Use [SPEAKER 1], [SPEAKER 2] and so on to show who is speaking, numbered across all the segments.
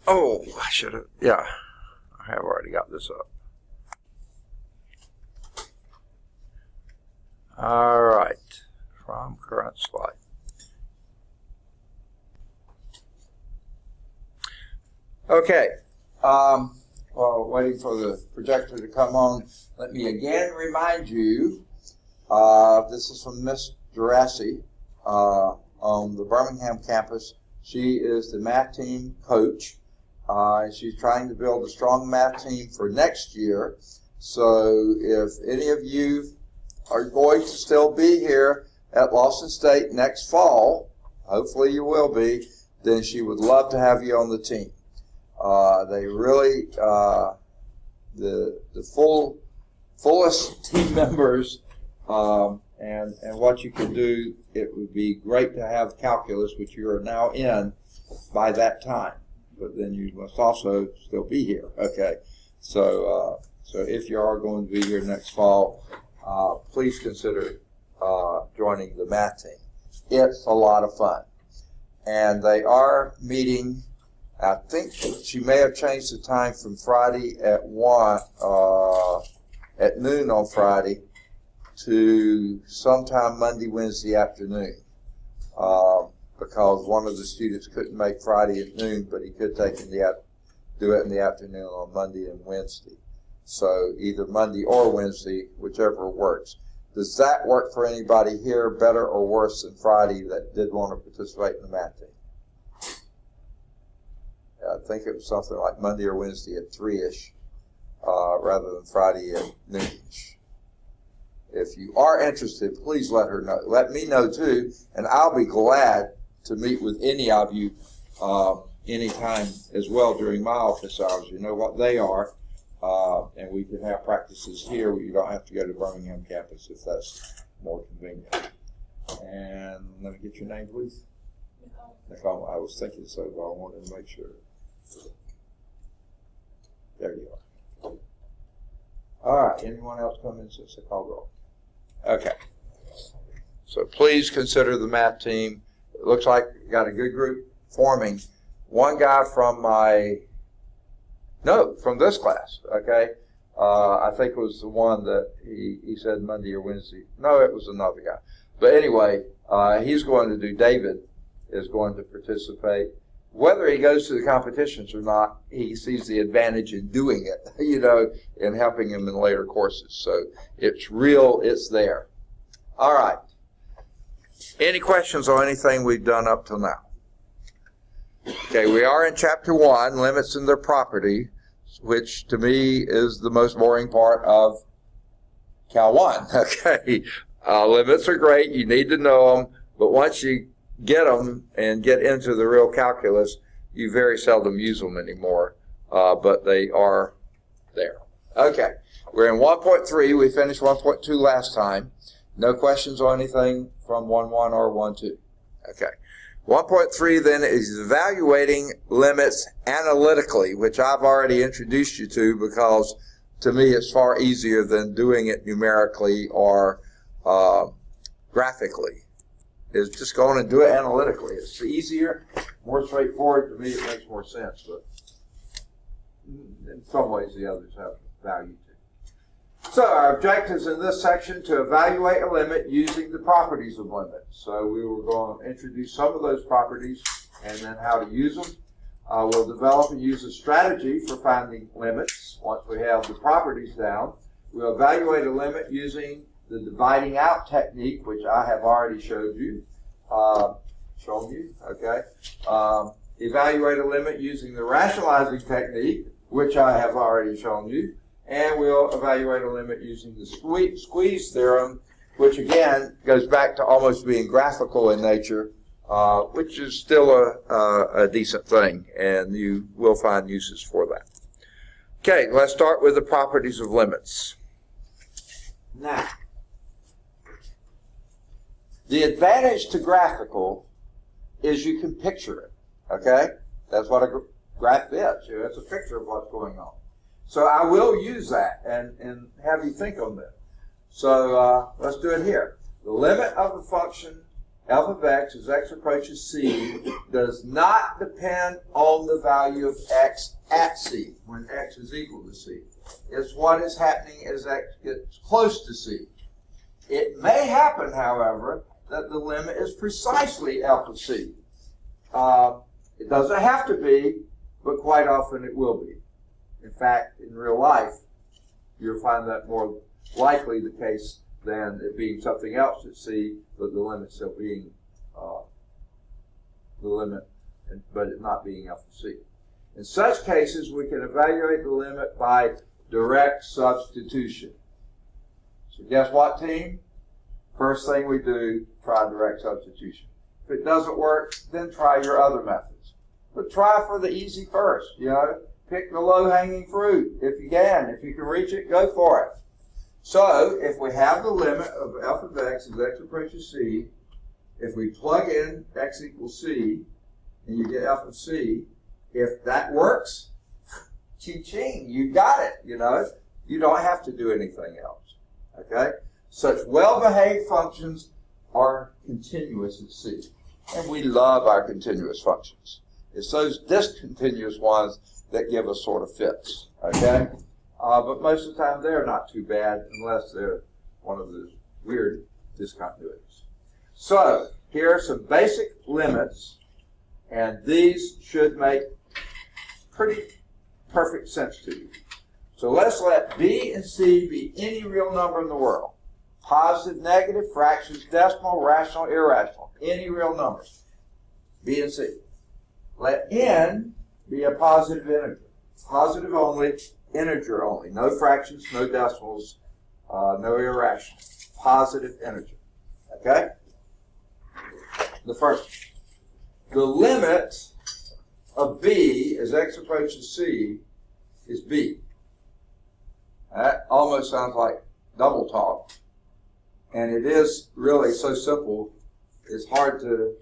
[SPEAKER 1] Oh, I should have, yeah, I have already got this up. All right, from current slide. Okay, while waiting for the projector to come on, let me again remind you, this is from Miss Durassi on the Birmingham campus. She is the math team coach. She's trying to build a strong math team for next year. So if any of you are going to still be here at Lawson State next fall, hopefully you will be, then she would love to have you on the team. They really, the fullest team members, and what you can do, it would be great to have calculus, which you are now in by that time. But then you must also still be here. Okay, so if you are going to be here next fall, please consider joining the math team. It's a lot of fun, and they are meeting. I think she may have changed the time from Friday at noon on Friday to sometime Monday, Wednesday afternoon. Because one of the students couldn't make Friday at noon, but he could do it in the afternoon on Monday and Wednesday. So either Monday or Wednesday, whichever works. Does that work for anybody here better or worse than Friday that did want to participate in the math team? I think it was something like Monday or Wednesday at 3-ish, rather than Friday at noon-ish. If you are interested, please let her know. Let me know too, and I'll be glad to meet with any of you anytime as well during my office hours. You know what they are, and we can have practices here where you don't have to go to Birmingham campus if that's more convenient. And let me get your name, please. Nicole. I was thinking so, but I wanted to make sure. There you are. All right. Anyone else come in since I called roll? Okay. So please consider the math team. It looks like you got a good group forming. One guy from from this class, okay? I think it was the one that he said Monday or Wednesday. No, it was another guy. But anyway, he's going to do, David is going to participate. Whether he goes to the competitions or not, he sees the advantage in doing it, and helping him in later courses. So it's real, it's there. All right. Any questions on anything we've done up till now? Okay, we are in Chapter 1, Limits and Their Property, which to me is the most boring part of Cal 1. Okay, limits are great, you need to know them, but once you get them and get into the real calculus, you very seldom use them anymore, but they are there. Okay, we're in 1.3. We finished 1.2 last time. No questions on anything from 1.1 or 1.2. Okay. 1.3 then is evaluating limits analytically, which I've already introduced you to because to me it's far easier than doing it numerically or graphically. Is just go on and do it analytically. It's easier, more straightforward. To me, it makes more sense, but in some ways the others have value too. So our objectives in this section to evaluate a limit using the properties of limits. So we were going to introduce some of those properties and then how to use them. We'll develop and use a strategy for finding limits. Once we have the properties down, we'll evaluate a limit using the dividing out technique, which I have already showed you, okay? Evaluate a limit using the rationalizing technique, which I have already shown you, and we'll evaluate a limit using the squeeze theorem, which again goes back to almost being graphical in nature, which is still a decent thing, and you will find uses for that. Okay, let's start with the properties of limits. Now, the advantage to graphical is you can picture it, okay? That's what a graph is. It's a picture of what's going on. So I will use that and have you think on that. So let's do it here. The limit of a function f of x as x approaches c does not depend on the value of x at c, when x is equal to c. It's what is happening as x gets close to c. It may happen, however, that the limit is precisely f of c. It doesn't have to be, but quite often it will be. In fact, in real life, you'll find that more likely the case than it being something else at c, but the limit still being the limit, but it not being f of c. In such cases, we can evaluate the limit by direct substitution. So guess what, team? First thing we do, try direct substitution. If it doesn't work, then try your other methods. But try for the easy first, Pick the low-hanging fruit if you can. If you can reach it, go for it. So, if we have the limit of f of x as x approaches c, if we plug in x equals c, and you get f of c, if that works, ching-ching, you got it, You don't have to do anything else, okay? Such well-behaved functions are continuous at c. And we love our continuous functions. It's those discontinuous ones that give us sort of fits, okay? But most of the time, they're not too bad unless they're one of those weird discontinuities. So, here are some basic limits, and these should make pretty perfect sense to you. So let's let b and c be any real number in the world. Positive, negative, fractions, decimal, rational, irrational. Any real number. B and c. Let n be a positive integer. Positive only, integer only. No fractions, no decimals, no irrational. Positive integer. Okay? The first. The limit of b as x approaches c is b. That almost sounds like double talk. And it is really so simple, it's hard to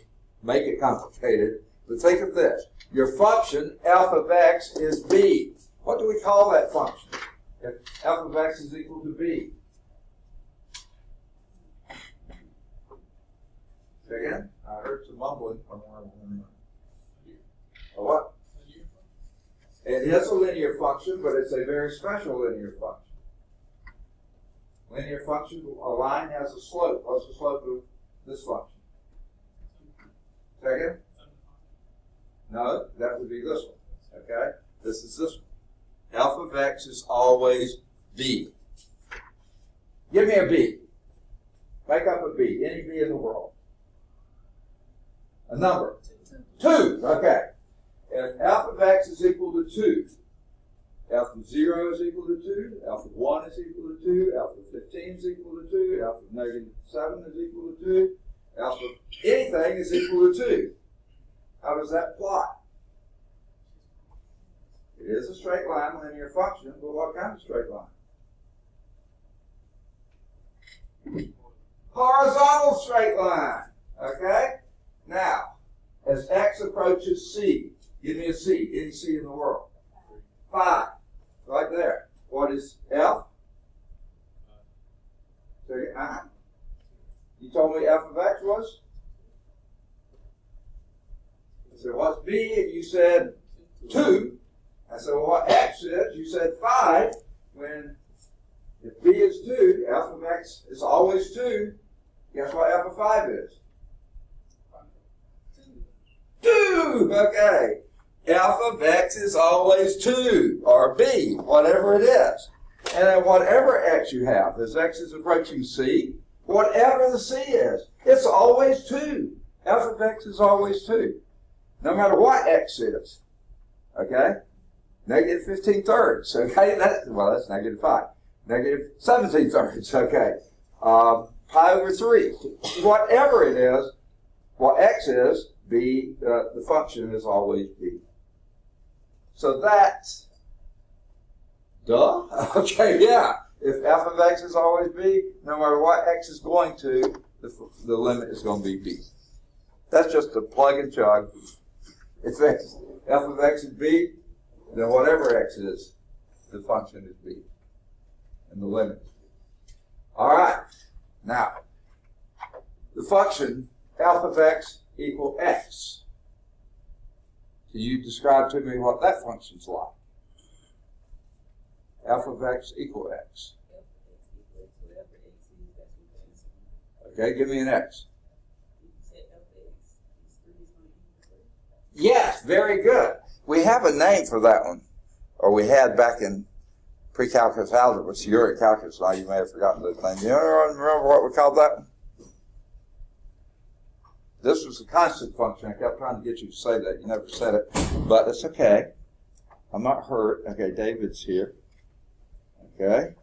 [SPEAKER 1] make it complicated. But think of this. Your function, f of x, is b. What do we call that function? If f of x is equal to b. Say again? I heard some mumbling from one of them. A what? It is a linear function, but it's a very special linear function. Linear function, a line has a slope. What's the slope of this function? Say again? No, that would be this one. Okay? This is this one. F of x is always b. Give me a b. Make up a b. Any b in the world. A number. 2. Okay. If f of x is equal to 2, f of 0 is equal to 2, f of 1 is equal to 2, f of 15 is equal to 2, f of negative 7 is equal to 2, f of anything is equal to 2. How does that plot? It is a straight line linear function, but what kind of straight line? Horizontal straight line. Okay? Now, as x approaches c, give me a c, any c in the world. 5. Right there. What is f? You told me f of x was? I said, what's b? And you said 2. I said, well, what x is? You said 5. When, if b is 2, f of x is always 2. Guess what f of 5 is? 2! Okay. F of x is always 2, or b, whatever it is. And then whatever x you have, as x is approaching c, whatever the c is, it's always 2. F of x is always 2. No matter what x is. Okay? Negative 15 thirds. Okay? That's negative 5. Negative 17 thirds. Okay? Pi over 3. Whatever it is, what x is, b, the function is always b. So that's, duh? Okay, yeah. If f of x is always b, no matter what x is going to, the limit is going to be b. That's just a plug and chug. If f of x is b, then whatever x is, the function is b. And the limit. All right. Now, the function f alpha of x equal x. Can you describe to me what that function's like? Alpha of x equal x. Okay, give me an x. Yes, very good. We have a name for that one, or we had back in pre-calculus algebra, which you're at calculus now, you may have forgotten the name. You remember what we called that one? This was a constant function. I kept trying to get you to say that. You never said it, but it's okay. I'm not hurt. Okay, David's here. Okay.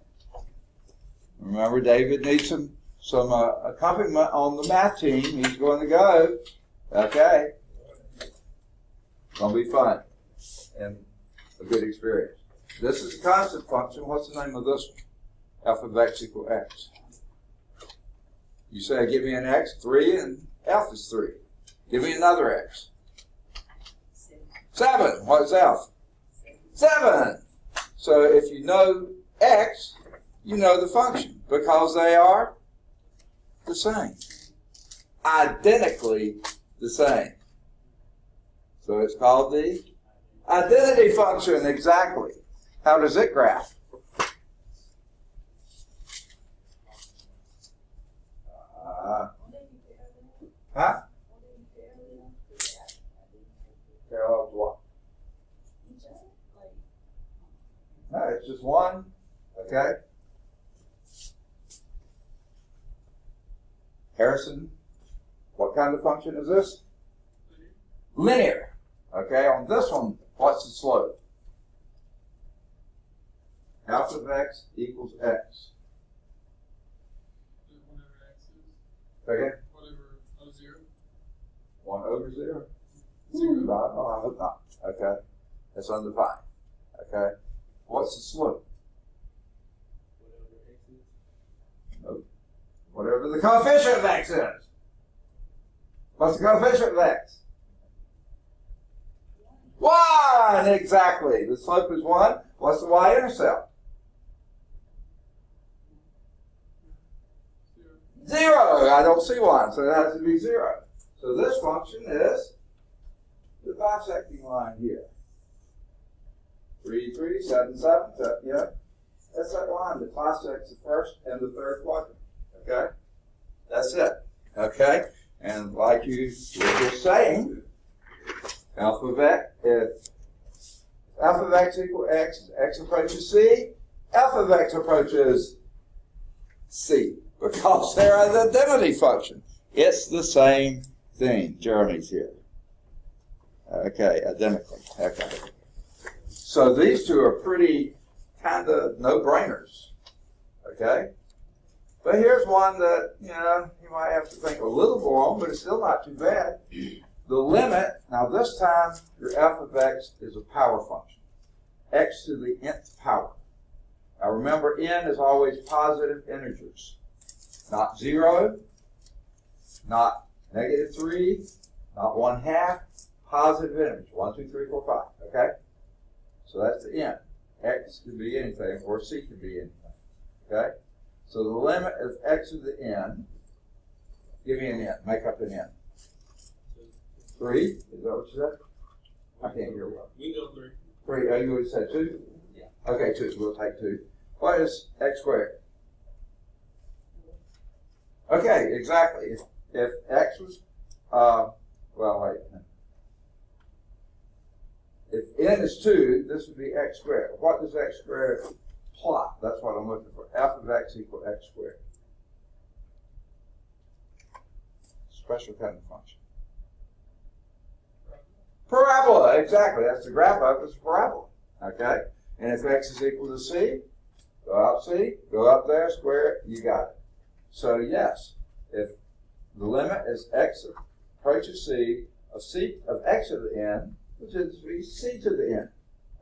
[SPEAKER 1] Remember, David needs some accompaniment on the math team. He's going to go. Okay. It's going to be fun and a good experience. This is a constant function. What's the name of this one? Alpha of x equal x. You say, give me an x, 3, and alpha is 3. Give me another x. 7. What is alpha? 7. So if you know x, you know the function because they are the same. Identically the same. So it's called the identity function, exactly. How does it graph? Huh? Parallel to what? No, it's just one. Okay. Harrison, what kind of function is this? Linear. Okay, on this one, what's the slope? Alpha of x equals x. Okay. 1 over 0? Oh, I hope not. Okay. That's undefined. Okay. What's the slope? Nope. Whatever the coefficient of x is. What's the coefficient of x? 1! Exactly. The slope is 1. What's the y-intercept? 0. I don't see 1, so it has to be 0. So this function is the bisecting line here. 3, 3, 7, 7. Yeah, that's that line that bisects the first and the third quadrant. Okay, that's it. Okay, and like you were just saying, alpha of x, if alpha of x equals x, x approaches c, alpha of x approaches c because they're an identity function. It's the same thing. Jeremy's here. Okay, identically. Okay. So these two are pretty kind of no-brainers. Okay? But here's one that, you might have to think a little more on, but it's still not too bad. The limit, now this time, your alpha of x is a power function. X to the nth power. Now remember, n is always positive integers. Not 0, not -3, not 1/2, positive integers. 1, 2, 3, 4, 5. Okay? So that's the n. X can be anything, or c can be anything. Okay? So the limit is x to the n. Give me an n. Make up an n. 3? Is that what you said? I can't hear well.
[SPEAKER 2] We go 3.
[SPEAKER 1] 3. Oh, you already said 2?
[SPEAKER 2] Yeah.
[SPEAKER 1] Okay, 2. So we'll take 2. What is x squared? Okay, exactly. If x was, well, wait. If n is 2, this would be x squared. What does x squared plot? That's what I'm looking for. Alpha of x equals x squared. Special kind of function. Parabola, exactly. That's the graph of it. It's a parabola. Okay? And if x is equal to c, go out c, go up there, square it, you got it. So yes, if the limit is x approaches c of x to the n, which is c to the n.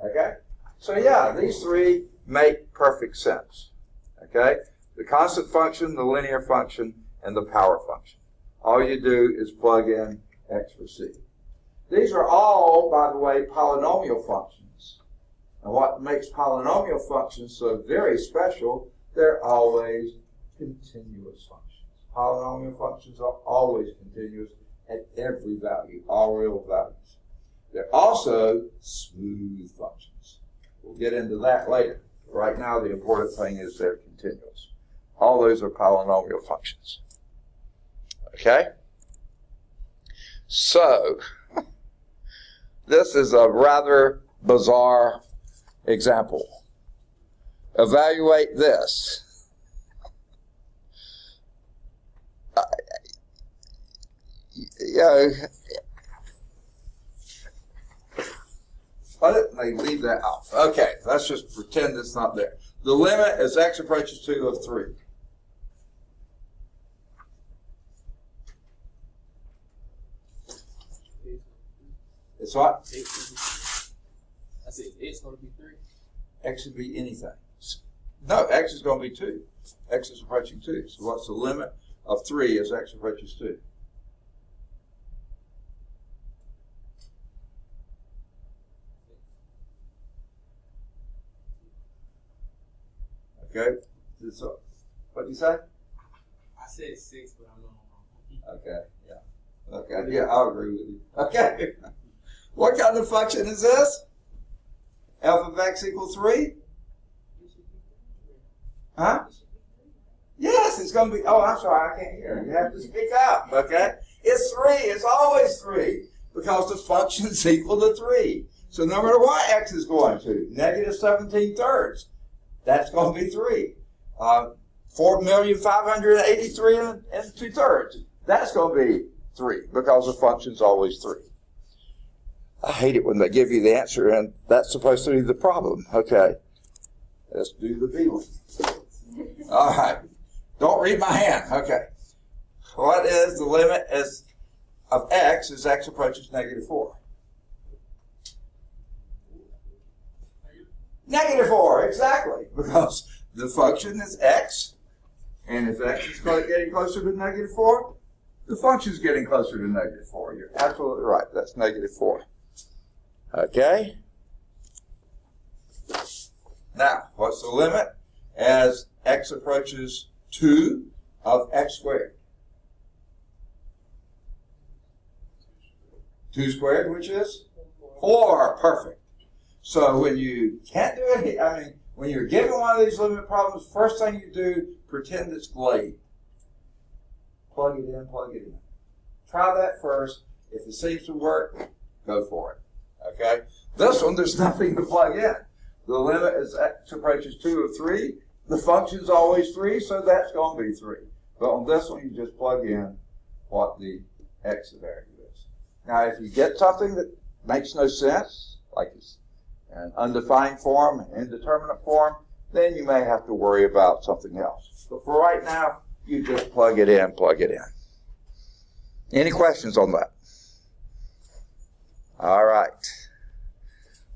[SPEAKER 1] Okay? So yeah, these three make perfect sense. Okay? The constant function, the linear function, and the power function. All you do is plug in x for c. These are all, by the way, polynomial functions. And what makes polynomial functions so very special, they're always continuous functions. Polynomial functions are always continuous at every value, all real values. They're also smooth functions. We'll get into that later. Right now, the important thing is they're continuous. All those are polynomial functions. Okay? So, this is a rather bizarre example. Evaluate this. Why didn't they leave that out? Okay, let's just pretend it's not there. The limit as x approaches 2 of 3. It's what?
[SPEAKER 2] I said it's going to be 3.
[SPEAKER 1] X would be anything. No, x is going to be 2. X is approaching 2. So what's the limit of 3 as x approaches 2? Okay. So, what did you say?
[SPEAKER 2] I said 6, but I'm wrong.
[SPEAKER 1] Okay. Yeah. Okay. Yeah, I'll agree with you. Okay. What kind of function is this? F of x equals 3? Huh? Yes, it's going to be. Oh, I'm sorry, I can't hear. You have to speak up. Okay. It's 3. It's always 3 because the function is equal to 3. So no matter what x is going to, negative 17/3. That's going to be 3. 4,583 and 2/3. That's going to be 3 because the function's always 3. I hate it when they give you the answer and that's supposed to be the problem. Okay. Let's do the B one. All right. Don't read my hand. Okay. What is the limit of x as x approaches negative 4? Negative 4, exactly, because the function is x, and if x is getting closer to negative 4, the function is getting closer to negative 4. You're absolutely right. That's negative 4. Okay? Now, what's the limit as x approaches 2 of x squared? 2 squared, which is 4. Perfect. So when you can't do it, when you're given one of these limit problems, first thing you do, pretend it's Glade. Plug it in, plug it in. Try that first. If it seems to work, go for it. Okay? This one, there's nothing to plug in. The limit is x approaches 2 of 3. The function's always 3, so that's going to be 3. But on this one, you just plug in what the x value is. Now, if you get something that makes no sense, like it's an undefined form, an indeterminate form, then you may have to worry about something else. But for right now, you just plug it in, plug it in. Any questions on that? All right.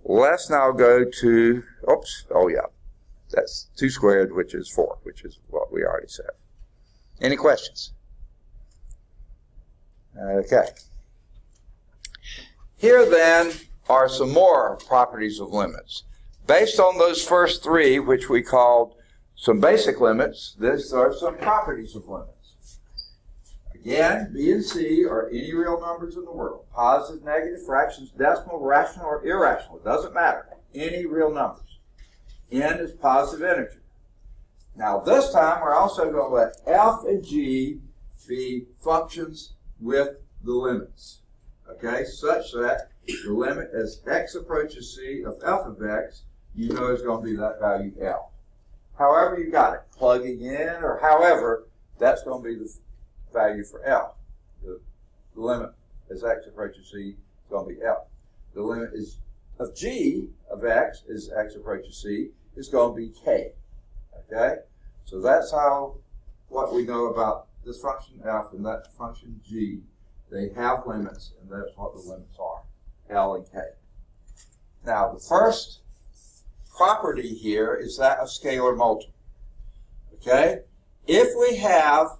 [SPEAKER 1] Let's now go to, that's 2 squared, which is 4, which is what we already said. Any questions? Okay. Here then are some more properties of limits. Based on those first 3, which we called some basic limits, these are some properties of limits. Again, B and C are any real numbers in the world. Positive, negative, fractions, decimal, rational, or irrational. It doesn't matter. Any real numbers. N is positive integer. Now this time we're also going to let F and G be functions with the limits. Okay, such that the limit as x approaches c of f of x, you know is going to be that value L. However you got it, plugging in or however, that's going to be the value for L. The limit as x approaches c is going to be L. The limit is of g of x as x approaches c is going to be k. Okay? So that's what we know about this function f and that function g. They have limits, and that's what the limits are, L and K. Now, the first property here is that of scalar multiple. Okay? If we have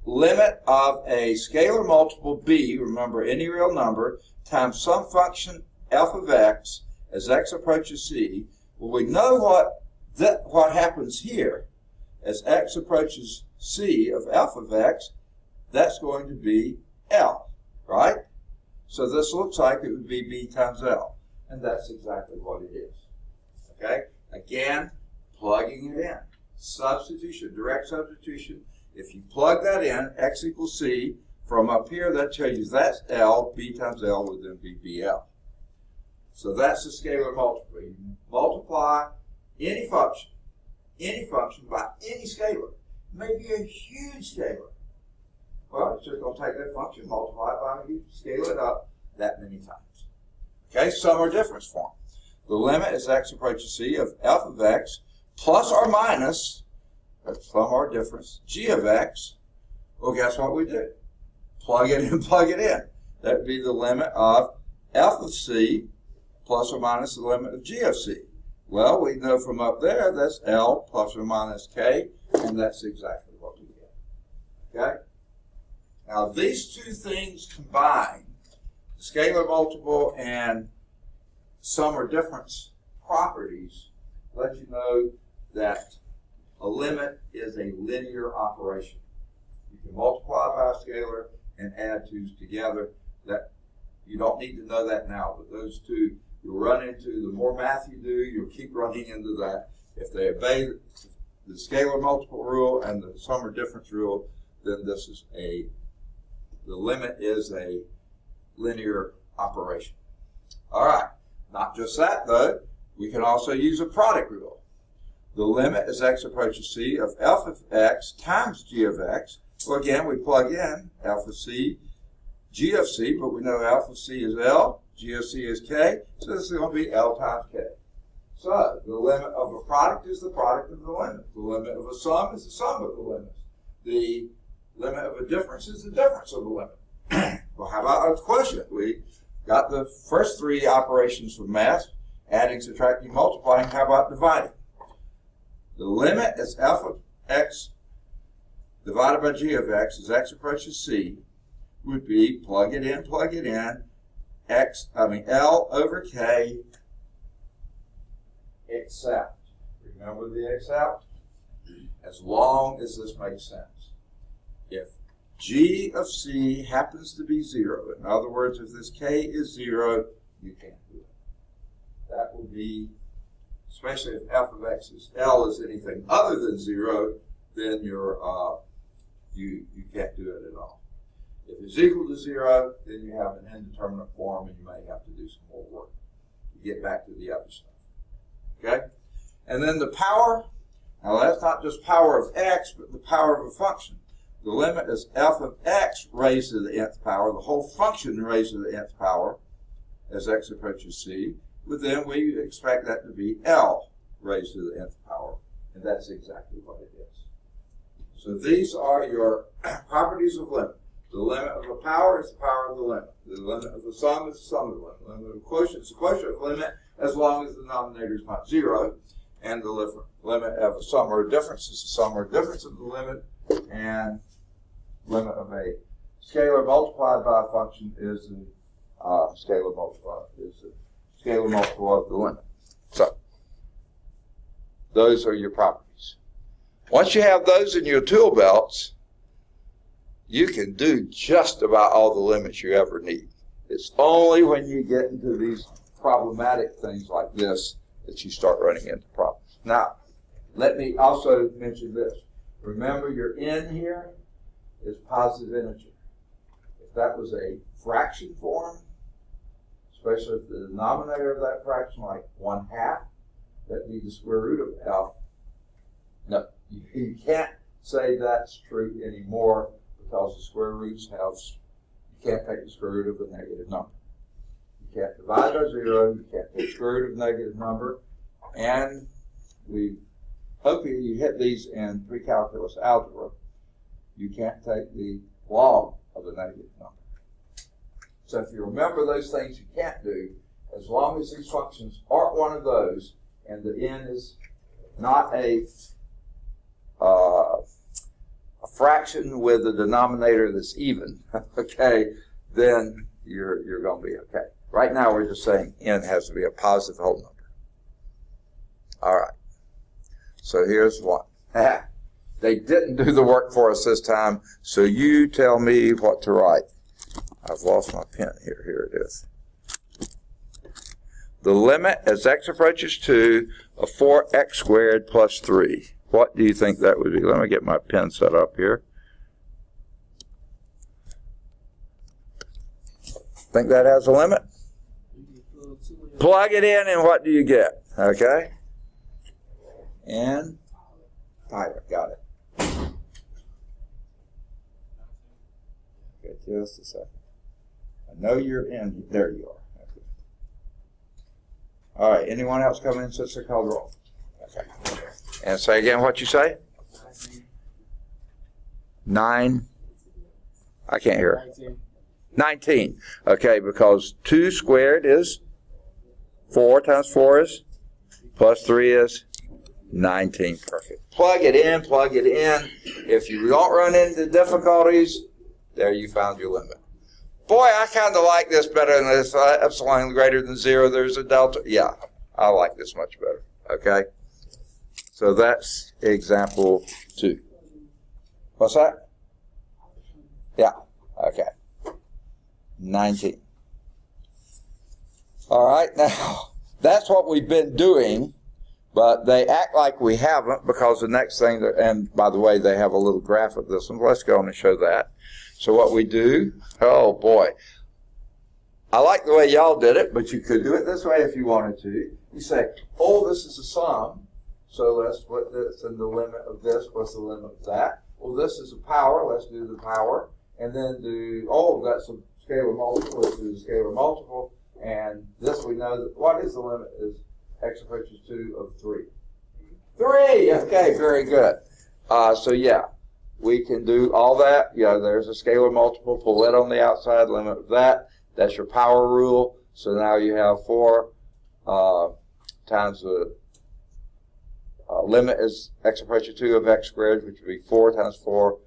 [SPEAKER 1] limit of a scalar multiple b, remember any real number, times some function f of x as x approaches c, well, we know what happens here as x approaches c of f of x, that's going to be L, right? So this looks like it would be B times L, and that's exactly what it is. Okay? Again, plugging it in. Substitution, direct substitution. If you plug that in, x equals c, from up here, that tells you that's L, B times L would then be BL. So that's the scalar multiple. You multiply any function by any scalar. It may be a huge scalar. Well, it's just going to take that function, multiply it by, you scale it up that many times. Okay, sum or difference form. The limit as x approaches c of f of x plus or minus, that's sum or difference, g of x. Well, guess what we do? Plug it in, plug it in. That would be the limit of f of c plus or minus the limit of g of c. Well, we know from up there that's L plus or minus k, and that's exactly what we get. Okay? Now, these two things combined, the scalar multiple and sum or difference properties, let you know that a limit is a linear operation. You can multiply by a scalar and add twos together. That you don't need to know that now, but those two you'll run into. The more math you do, you'll keep running into that. If they obey the scalar multiple rule and the sum or difference rule, then this is the limit is a linear operation. All right, not just that though, we can also use a product rule. The limit as x approaches c of f of x times g of x. Well, again, we plug in f of c, g of c, but we know f of c is L, g of c is k, so this is going to be L times k. So the limit of a product is the product of the limit. The limit of a sum is the sum of the limits. The limit of a difference is the difference of the limit. Well, how about a quotient? We got the first three operations from math, adding, subtracting, multiplying. How about dividing? The limit is f of x divided by g of x as x approaches c would be, plug it in, L over k, except, remember the except? As long as this makes sense. If g of c happens to be 0, in other words, if this k is 0, you can't do it. That will be, especially if f of x is L is anything other than 0, then you're, you can't do it at all. If it's equal to 0, then you have an indeterminate form and you may have to do some more work to get back to the other stuff. Okay? And then the power, now that's not just power of x, but the power of a function. The limit is f of x raised to the nth power, the whole function raised to the nth power as x approaches c, but then we expect that to be L raised to the nth power, and that's exactly what it is. So these are your properties of limit. The limit of a power is the power of the limit. The limit of a sum is the sum of the limit. The limit of a quotient is the quotient of the limit as long as the denominator is not 0. And the limit of a sum or a difference is the sum or difference of the limit. And limit of a scalar multiplied by a function is the scalar multiple of the limit. So those are your properties. Once you have those in your tool belts, you can do just about all the limits you ever need. It's only when you get into these problematic things like this that you start running into problems. Now, let me also mention this. Remember, your n here is positive integer. If that was a fraction form, especially if the denominator of that fraction, like 1/2, that'd be the square root of f. No, you can't say that's true anymore because the square roots have, you can't take the square root of a negative number. You can't divide by 0, you can't take the square root of a negative number, and we hope you hit these in pre-calculus algebra. You can't take the log of a negative number. So if you remember those things you can't do, as long as these functions aren't one of those, and the n is not a fraction with a denominator that's even, okay, then you're going to be okay. Right now we're just saying n has to be a positive whole number. All right. So here's one. They didn't do the work for us this time, so you tell me what to write. I've lost my pen here. Here it is. The limit as x approaches 2 of 4x squared plus 3. What do you think that would be? Let me get my pen set up here. Think that has a limit? Plug it in, and what do you get? Okay? And pilot, got it. Okay, just a second. I know you're in. There you are. Okay. All right, anyone else come in since they're called roll? Okay. And say again what you say? 9. I can't hear. 19. Okay, because 2 squared is 4 times 4 is plus 3 is 19. Perfect. Plug it in, plug it in. If you don't run into difficulties, there you found your limit. Boy, I kind of like this better than this. Epsilon greater than 0, there's a delta. Yeah, I like this much better. Okay? So that's example 2. What's that? Yeah. Okay. 19. All right, now, that's what we've been doing, but they act like we haven't because the next thing, and by the way, they have a little graph of this one. Let's go on and show that. So what we do, oh boy, I like the way y'all did it, but you could do it this way if you wanted to. You say, oh, this is a sum, so let's put this in the limit of this. What's the limit of that? Well, this is a power. Let's do the power. And then do, oh, that's a scalar multiple. Let's do the scalar multiple. And this we know that what is the limit is x approaches 2 of 3. 3! Okay, very good. So yeah, we can do all that. Yeah, there's a scalar multiple. Pull that on the outside, limit of that. That's your power rule. So now you have 4 times the limit is x approaching 2 of x squared, which would be 4 times 4.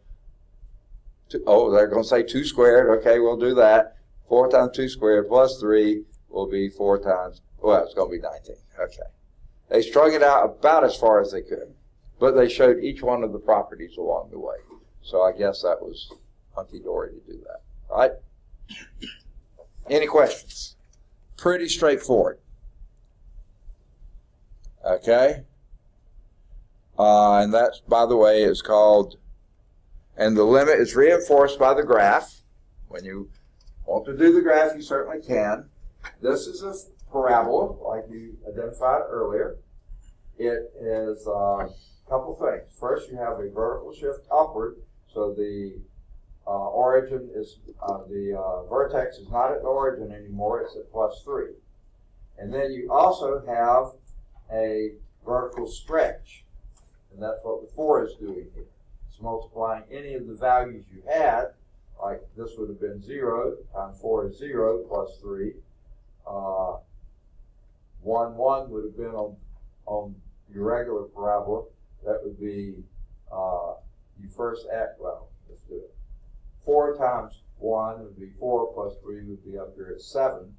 [SPEAKER 1] Oh, they're going to say 2 squared. Okay, we'll do that. 4 times 2 squared plus 3 will be 4 times, well, it's going to be 19. Okay. They strung it out about as far as they could, but they showed each one of the properties along the way. So I guess that was hunky-dory to do that. All right? Any questions? Pretty straightforward. Okay? And that's, by the way, is called, and the limit is reinforced by the graph. When you want to do the graph, you certainly can. This is a parabola, like you identified earlier. It is a couple things. First, you have a vertical shift upward, so the origin is, the vertex is not at the origin anymore, it's at plus 3. And then you also have a vertical stretch, and that's what the 4 is doing here. It's multiplying any of the values you had, like this would have been 0 times 4 is 0 plus 3. 1, 1 would have been on your regular parabola. That would be, you first add, well, let's do it. 4 times 1 would be 4 plus 3 would be up here at 7.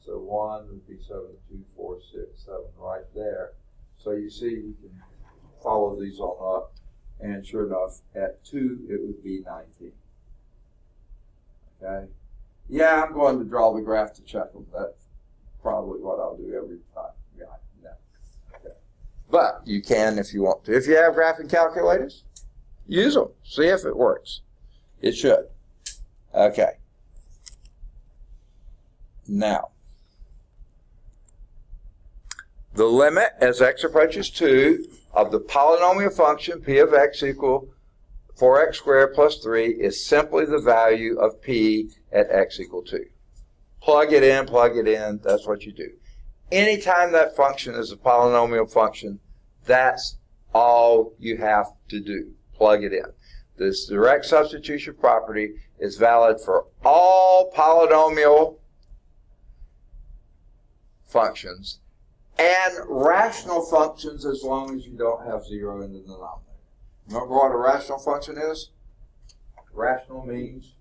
[SPEAKER 1] So 1 would be 7, 2, 4, 6, 7 right there. So you see, you can follow these on up. And sure enough, at 2, it would be 19. Okay? Yeah, I'm going to draw the graph to check them. That's probably what I'll do every time. Yeah, no. Okay. But you can if you want to. If you have graphing calculators, use them. See if it works. It should. Okay. Now, the limit as x approaches 2 of the polynomial function p of x equal 4x squared plus 3 is simply the value of p at x equal 2. Plug it in, that's what you do. Anytime that function is a polynomial function, that's all you have to do. Plug it in. This direct substitution property is valid for all polynomial functions and rational functions as long as you don't have 0 in the denominator. Remember what a rational function is? Rational means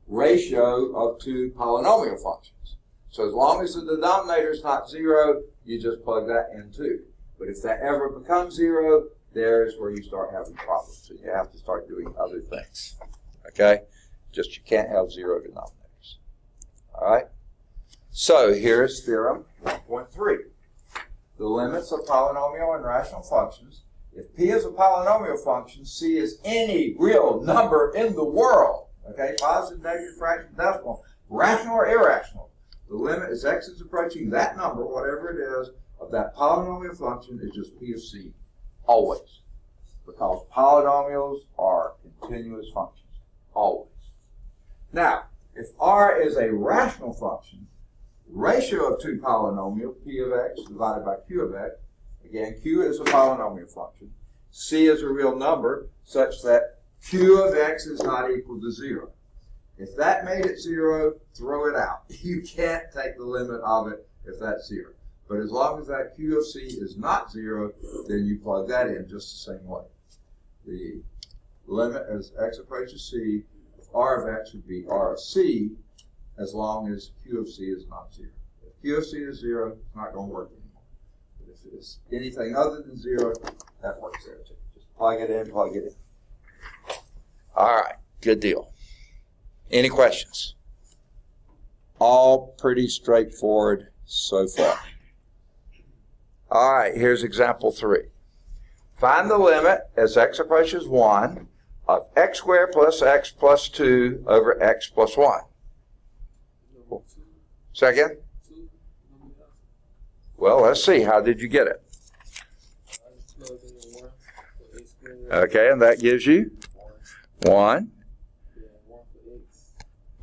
[SPEAKER 1] ratio of 2 polynomial functions. So as long as the denominator is not 0, you just plug that in too. But if that ever becomes 0, there's where you start having problems. And you have to start doing other things. Okay? Just you can't have 0 denominators. All right? So here's theorem 1.3. The limits of polynomial and rational functions. If P is a polynomial function, C is any real number in the world. Okay? Positive, negative, fraction, decimal, rational or irrational. The limit as x is approaching that number, whatever it is, of that polynomial function is just P of C. Always. Because polynomials are continuous functions. Always. Now, if R is a rational function, ratio of two polynomials, P of x divided by Q of x, again, Q is a polynomial function, C is a real number such that Q of x is not equal to 0. If that made it 0, throw it out. You can't take the limit of it if that's 0. But as long as that Q of C is not 0, then you plug that in just the same way. The limit as x approaches C of R of x would be R of C as long as Q of C is not 0. If Q of C is 0, it's not going to work anymore. But if it's anything other than 0, that works there too. Just plug it in, plug it in. All right, good deal. Any questions? All pretty straightforward so far. All right, here's example 3. Find the limit as x approaches 1 of x squared plus x plus 2 over x plus 1. Second? Well, let's see. How did you get it? Okay, and that gives you 1.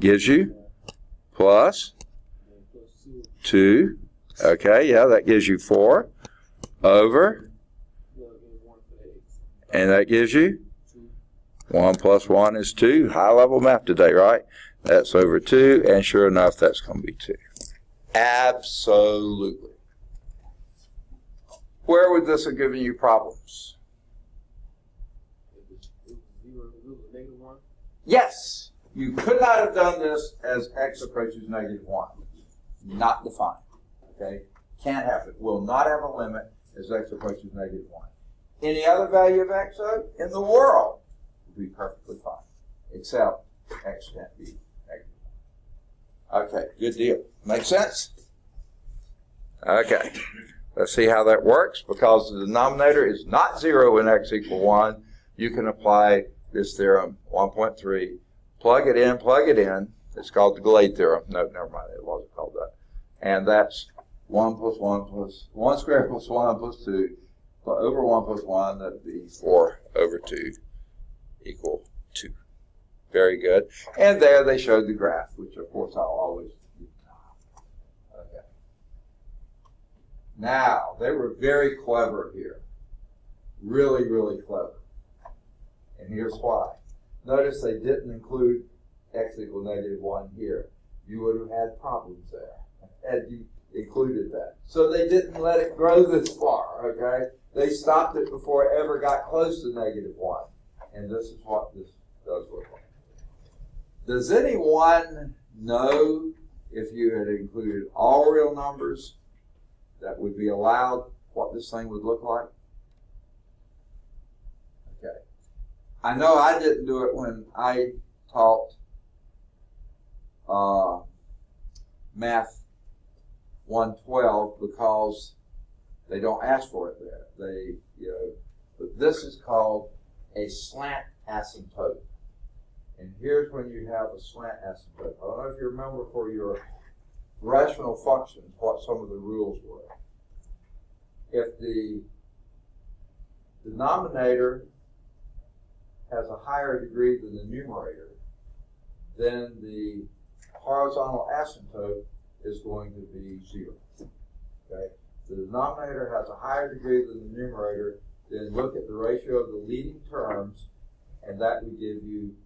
[SPEAKER 1] Gives you plus 2. Okay, yeah, that gives you 4 over. And that gives you 1 plus 1 is 2. High level math today, right? That's over 2, and sure enough, that's going to be 2. Absolutely. Where would this have given you problems? Yes. You could not have done this as x approaches -1. Not defined. Okay? Can't have it. Will not have a limit as x approaches -1. Any other value of x in the world would be perfectly fine. Except x can't be -1. Okay, good deal. Make sense? Okay. Let's see how that works. Because the denominator is not 0 when x equals 1, you can apply this theorem, 1.3. Plug it in. It's called the Glade theorem. No, never mind. It wasn't called that. And that's 1 plus 1 plus 1 squared plus 1 plus 2 over 1 plus 1. That would be 4 over 2 equal 2. Very good. And there they showed the graph, which of course I'll always do. Okay. Now, they were very clever here. Really, really clever. And here's why. Notice they didn't include x equals -1 here. You would have had problems there had you included that. So they didn't let it grow this far, okay? They stopped it before it ever got close to -1. And this is what this does look like. Does anyone know if you had included all real numbers that would be allowed, what this thing would look like? Okay. I know I didn't do it when I taught Math 112 because they don't ask for it there. But this is called a slant asymptote. And here's when you have a slant asymptote. I don't know if you remember for your rational functions what some of the rules were. If the denominator has a higher degree than the numerator, then the horizontal asymptote is going to be 0. Okay? If the denominator has a higher degree than the numerator, then look at the ratio of the leading terms, and that would give you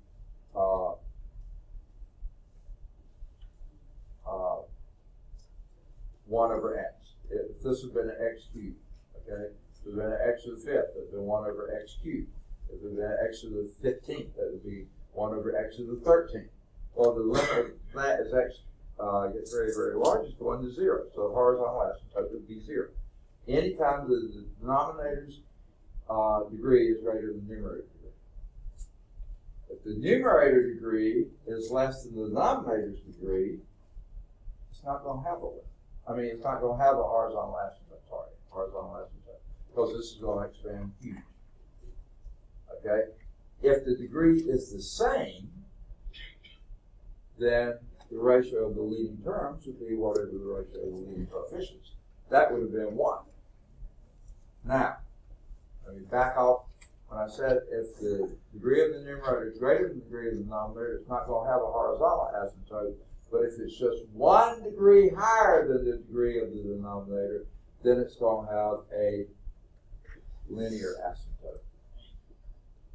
[SPEAKER 1] 1 over x. If this had been an x cubed, okay? If it had been an x to the 5th, it would have been 1 over x cubed. If it had been an x to the 15th, that would be 1 over x to the 13th. Well, the limit of that as x gets very, very large is going to 0. So the horizontal asymptote would be 0. anytime the denominator's degree is greater than the numerator's degree. If the numerator degree is less than the denominator's degree, it's not going to have a limit. I mean, it's not going to have a horizontal asymptote, because this is going to expand huge. Okay? If the degree is the same, then the ratio of the leading terms would be whatever the ratio of the leading coefficients. That would have been 1. Now, let me back off. When I said if the degree of the numerator is greater than the degree of the denominator, it's not going to have a horizontal asymptote. But if it's just 1 degree higher than the degree of the denominator, then it's going to have a linear asymptote.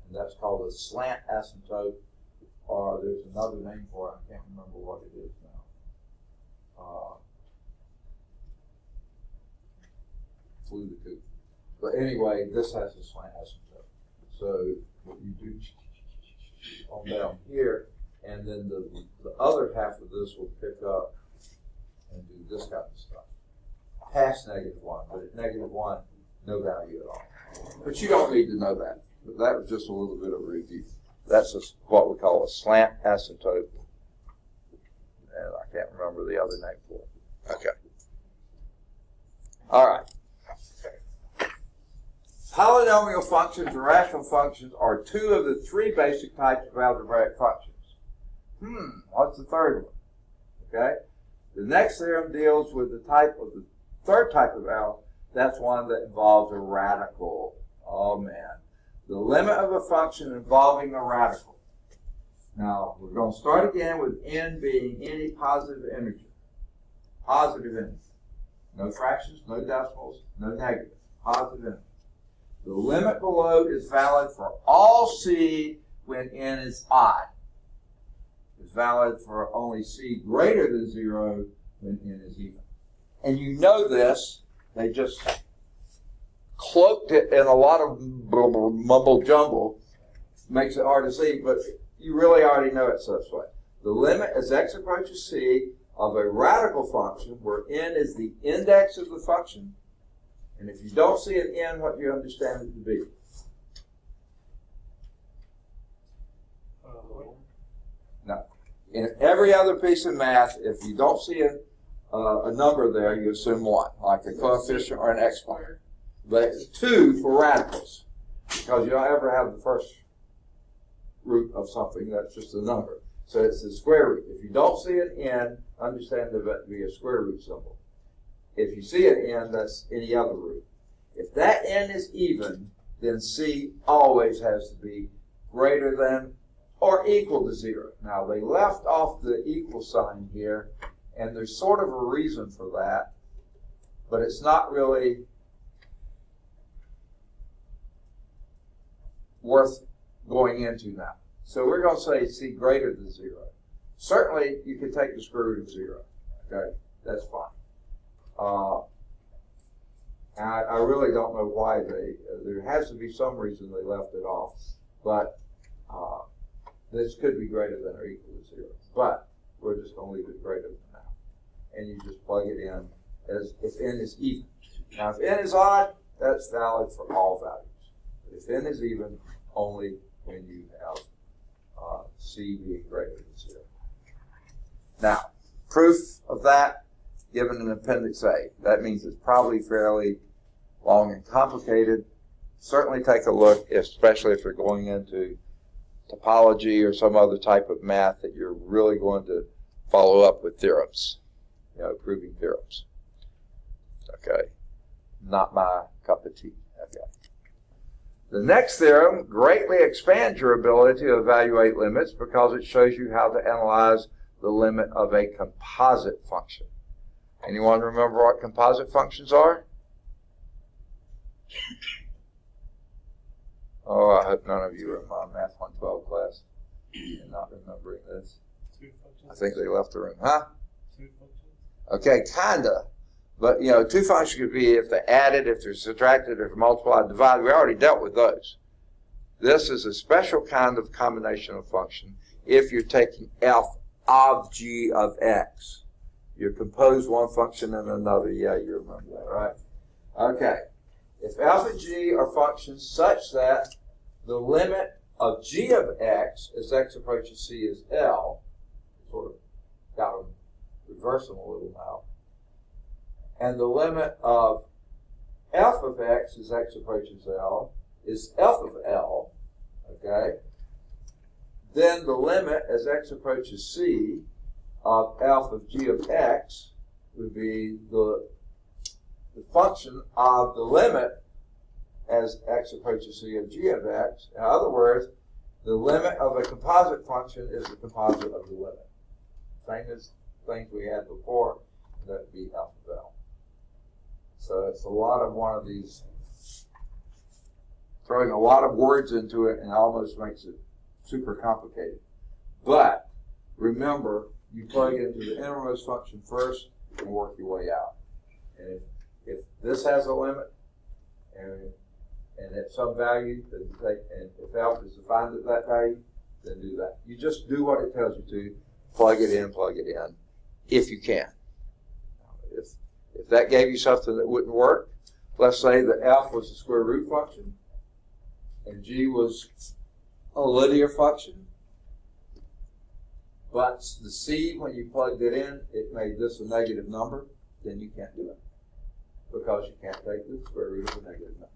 [SPEAKER 1] And that's called a slant asymptote, or there's another name for it. I can't remember what it is now. Flew the coop. But anyway, this has a slant asymptote. So what you do on down here, and then the other half of this will pick up and do this kind of stuff. Past -1, but at -1, no value at all. But you don't need to know that. But that was just a little bit of a review. That's what we call a slant asymptote. And I can't remember the other name for it. Okay. All right. Polynomial functions and rational functions are 2 of the 3 basic types of algebraic functions. What's the third one? Okay. The next theorem deals with the third type of algebra. That's one that involves a radical. Oh man. The limit of a function involving a radical. Now, we're going to start again with n being any positive integer. Positive integer. No fractions, no decimals, no negatives. Positive integer. The limit below is valid for all c when n is odd. It's valid for only c greater than 0 when n is even. And you know this. They just cloaked it in a lot of mumble jumble. Makes it hard to see, but you really already know it such way. The limit as x approaches c of a radical function where n is the index of the function. And if you don't see an n, what do you understand it to be? No. In every other piece of math, if you don't see a number there, you assume 1, like a coefficient or an exponent. But it's 2 for radicals, because you don't ever have the first root of something. That's just a number. So it's the square root. If you don't see an n, understand that to be a square root symbol. If you see an n, that's any other root. If that n is even, then c always has to be greater than or equal to 0. Now, they left off the equal sign here, and there's sort of a reason for that, but it's not really worth going into now. So we're going to say c greater than 0. Certainly, you can take the square root of 0. Okay, that's fine. I really don't know why there has to be some reason they left it off, but this could be greater than or equal to 0. But we're just going to leave it greater than now. And you just plug it in as if n is even. Now, if n is odd, that's valid for all values. But if n is even, only when you have c being greater than 0. Now, proof of that given in Appendix A. That means it's probably fairly long and complicated. Certainly take a look, especially if you're going into topology or some other type of math that you're really going to follow up with theorems, proving theorems. Okay, not my cup of tea. Okay. The next theorem greatly expands your ability to evaluate limits because it shows you how to analyze the limit of a composite function. Anyone remember what composite functions are? Oh, I hope none of you are in my Math 112 class and not remembering this. I think they left the room. Huh? Okay, kinda. But, 2 functions could be if they're added, if they're subtracted, if they're multiplied, divided. We already dealt with those. This is a special kind of combination of function if you're taking f of g of x. You compose one function and another. Yeah, you remember that, right? Okay. If f and g are functions such that the limit of g of x as x approaches c is L, sort of got to reverse them a little now, and the limit of f of x as x approaches L is f of L, okay, then the limit as x approaches c of f of g of x would be the function of the limit as x approaches c of g of x. In other words, the limit of a composite function is the composite of the limit. Same as things we had before, that would be f of L. So it's a lot of one of these, throwing a lot of words into it and almost makes it super complicated. But remember, you plug into the innermost function first and work your way out. And if this has a limit and at some value, then take, and if alpha is defined at that value, then do that. You just do what it tells you to, plug it in, if you can. If that gave you something that wouldn't work, let's say that f was a square root function and g was a linear function, but the c, when you plugged it in, it made this a negative number, then you can't do it because you can't take the square root of a negative number.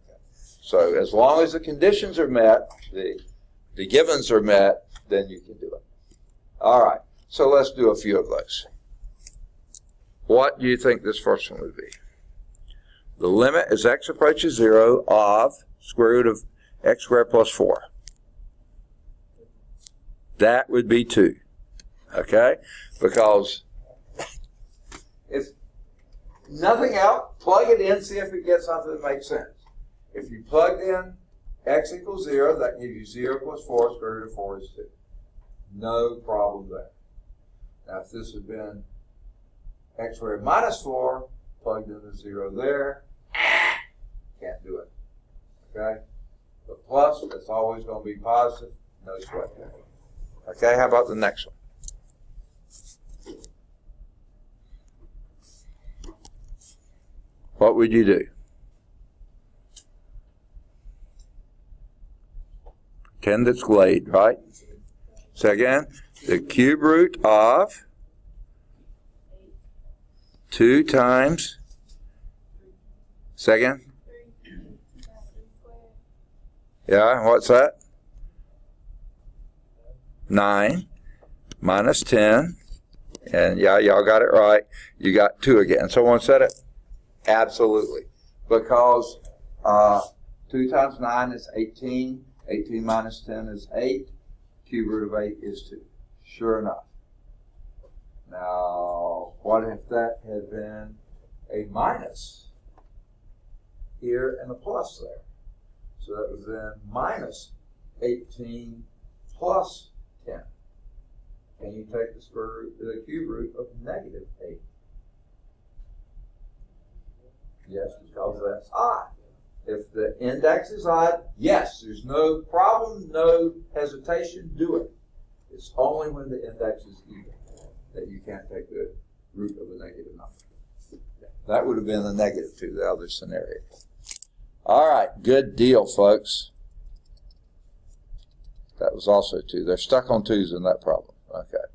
[SPEAKER 1] Okay. So as long as the conditions are met, the givens are met, then you can do it. All right, so let's do a few of those. What do you think this first one would be? The limit as x approaches 0 of square root of x squared plus 4. That would be 2. Okay? Because if nothing else, plug it in, see if it gets something that makes sense. If you plugged in x equals 0, that gives you 0 plus 4, square root of 4 is 2. No problem there. Now, if this had been x squared minus 4, plugged in the 0 there, can't do it. Okay? The plus, that's always going to be positive, no sweat there. Okay, how about the next one? What would you do? Pretend it's Glade, right? So again, the cube root of 2 times, second? Yeah, what's that? 9 minus 10. And yeah, y'all got it right. You got 2 again. Someone said it? Absolutely. Because 2 times 9 is 18. 18 minus 10 is 8. Cube root of 8 is 2. Sure enough. Now, what if that had been a minus here and a plus there? So that was then minus 18 plus 10. Can you take the square root, the cube root of negative 8? Yes, because that's odd. If the index is odd, yes, there's no problem, no hesitation, do it. It's only when the index is even that you can't take the root of a negative number. That would have been the negative to the other scenario. All right, good deal, folks. That was also 2. They're stuck on 2s in that problem. Okay.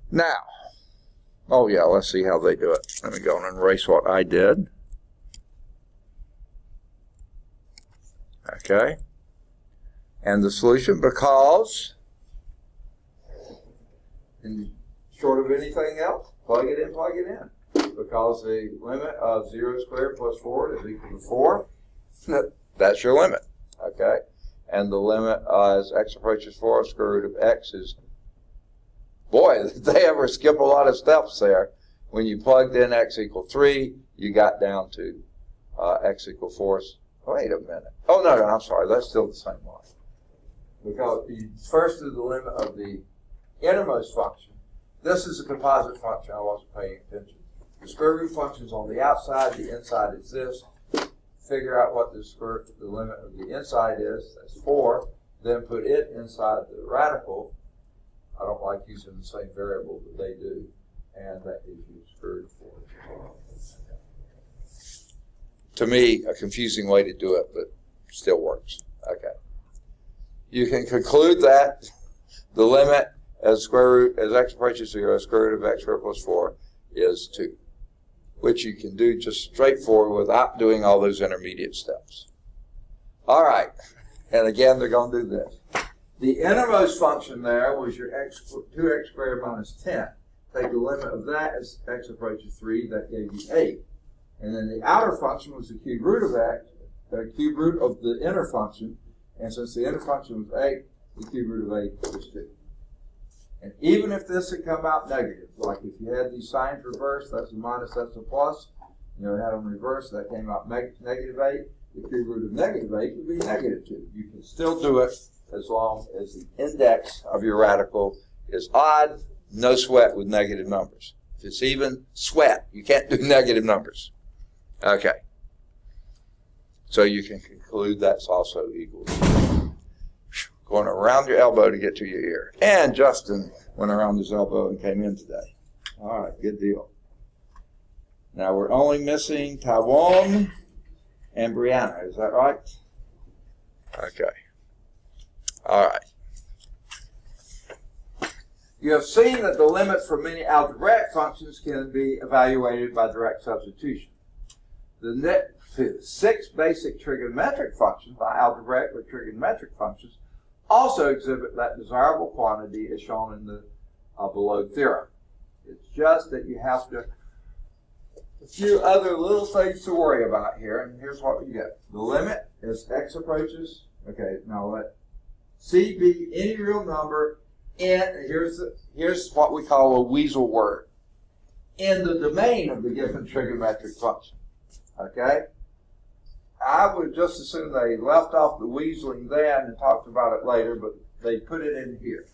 [SPEAKER 1] Now, oh yeah, let's see how they do it. Let me go and erase what I did. Okay. And the solution, because, in short of anything else, plug it in. Because the limit of 0 squared plus 4 is equal to 4. That's your limit. Okay. And the limit as x approaches 4, square root of x is, boy, did they ever skip a lot of steps there. When you plugged in x equal 3, you got down to x equal 4. Wait a minute. Oh, no, I'm sorry. That's still the same line. Because you first do the limit of the innermost function. This is a composite function. I wasn't paying attention. The square root function is on the outside. The inside is this. Figure out what the limit of the inside is. That's 4. Then put it inside the radical. I don't like using the same variable that they do. And that gives you square root of 4. to me, a confusing way to do it, but still works. Okay. You can conclude that the limit as square root, as x approaches 0, square root of x squared plus 4 is 2, which you can do just straightforward without doing all those intermediate steps. All right. And again, they're going to do this. The innermost function there was your 2x squared minus 10. Take the limit of that as x approaches 3, that gave you 8. And then the outer function was the cube root of x, the cube root of the inner function. And since the inner function was 8, the cube root of 8 was 2. And even if this had come out negative, like if you had these signs reversed, that's a minus, that's a plus, you had them reversed, that came out negative 8, the cube root of negative 8 would be negative 2. You can still do it as long as the index of your radical is odd, no sweat with negative numbers. If it's even, sweat. You can't do negative numbers. Okay. So you can conclude that's also equal. Going around your elbow to get to your ear. And Justin went around his elbow and came in today. All right, good deal. Now we're only missing Taiwan and Brianna. Is that right? Okay. All right. You have seen that the limit for many algebraic functions can be evaluated by direct substitution. The 6 basic trigonometric functions, by algebraic or trigonometric functions, also exhibit that desirable quantity as shown in the below theorem. It's just that you have to, a few other little things to worry about here, and here's what you get. The limit as x approaches, okay, now let C be any real number in, here's what we call a weasel word, in the domain of the given trigonometric function, okay? I would just assume they left off the weaseling then and talked about it later, but they put it in here.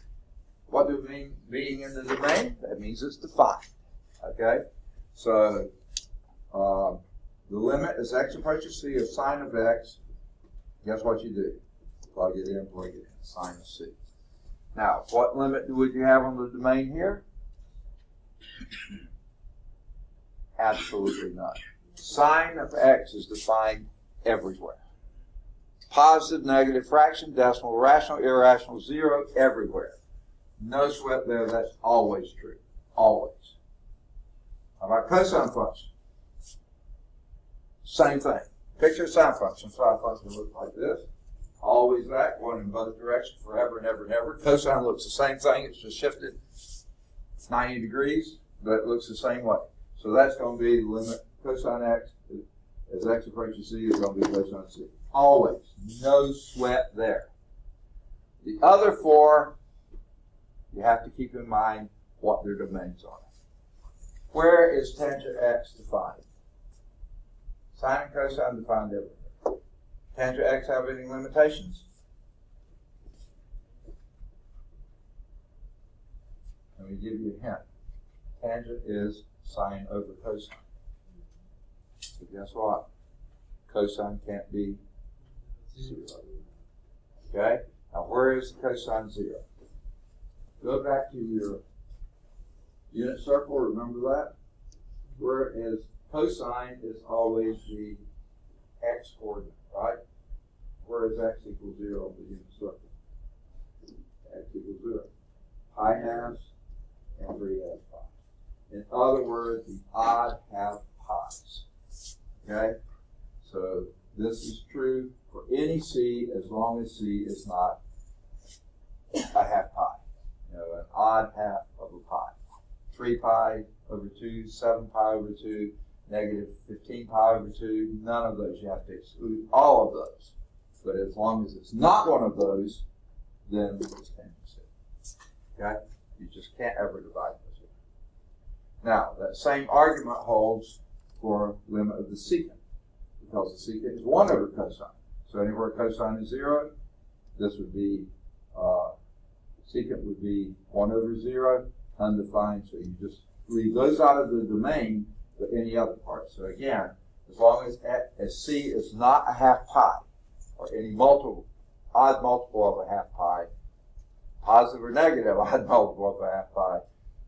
[SPEAKER 1] What do we mean being in the domain? That means it's defined, okay? So the limit as x approaches c of sine of x, guess what you do? Plug it in, sine of c. Now, what limit would you have on the domain here? Absolutely none. Sine of x is defined everywhere. Positive, negative, fraction, decimal, rational, irrational, 0, everywhere. No sweat there, that's always true. Always. How about cosine function? Same thing. Picture a sine function. Sine function looks like this. Always that, going in both directions forever and ever and ever. Cosine looks the same thing, it's just shifted 90 degrees, but it looks the same way. So that's going to be the limit. Cosine x, as x approaches c, is going to be cosine c. Always. No sweat there. The other 4, you have to keep in mind what their domains are. Where is tangent x defined? Sine and cosine defined everywhere. Tangent x have any limitations? Let me give you a hint. Tangent is sine over cosine. So guess what? Cosine can't be 0. Okay? Now where is cosine 0? Go back to your unit circle, remember that? Whereas cosine is always the x coordinate, right? Whereas x equals 0 on the unit circle. X equals 0. Pi halves and 3 halves pi. In other words, the odd half pies. Okay? So this is true for any c as long as c is not a half pi. An odd half of a pi. 3 pi over 2, 7 pi over 2, negative 15 pi over 2, none of those. You have to exclude all of those. But as long as it's not one of those, then it's tangent. Okay? You just can't ever divide those. Now, that same argument holds for limit of the secant, because the secant is 1 over cosine. So anywhere cosine is 0, this would be, secant would be 1 over 0, undefined, so you just leave those out of the domain, but any other part. So again, as long as c is not a half pi, or any multiple, odd multiple of a half pi, positive or negative odd multiple of a half pi,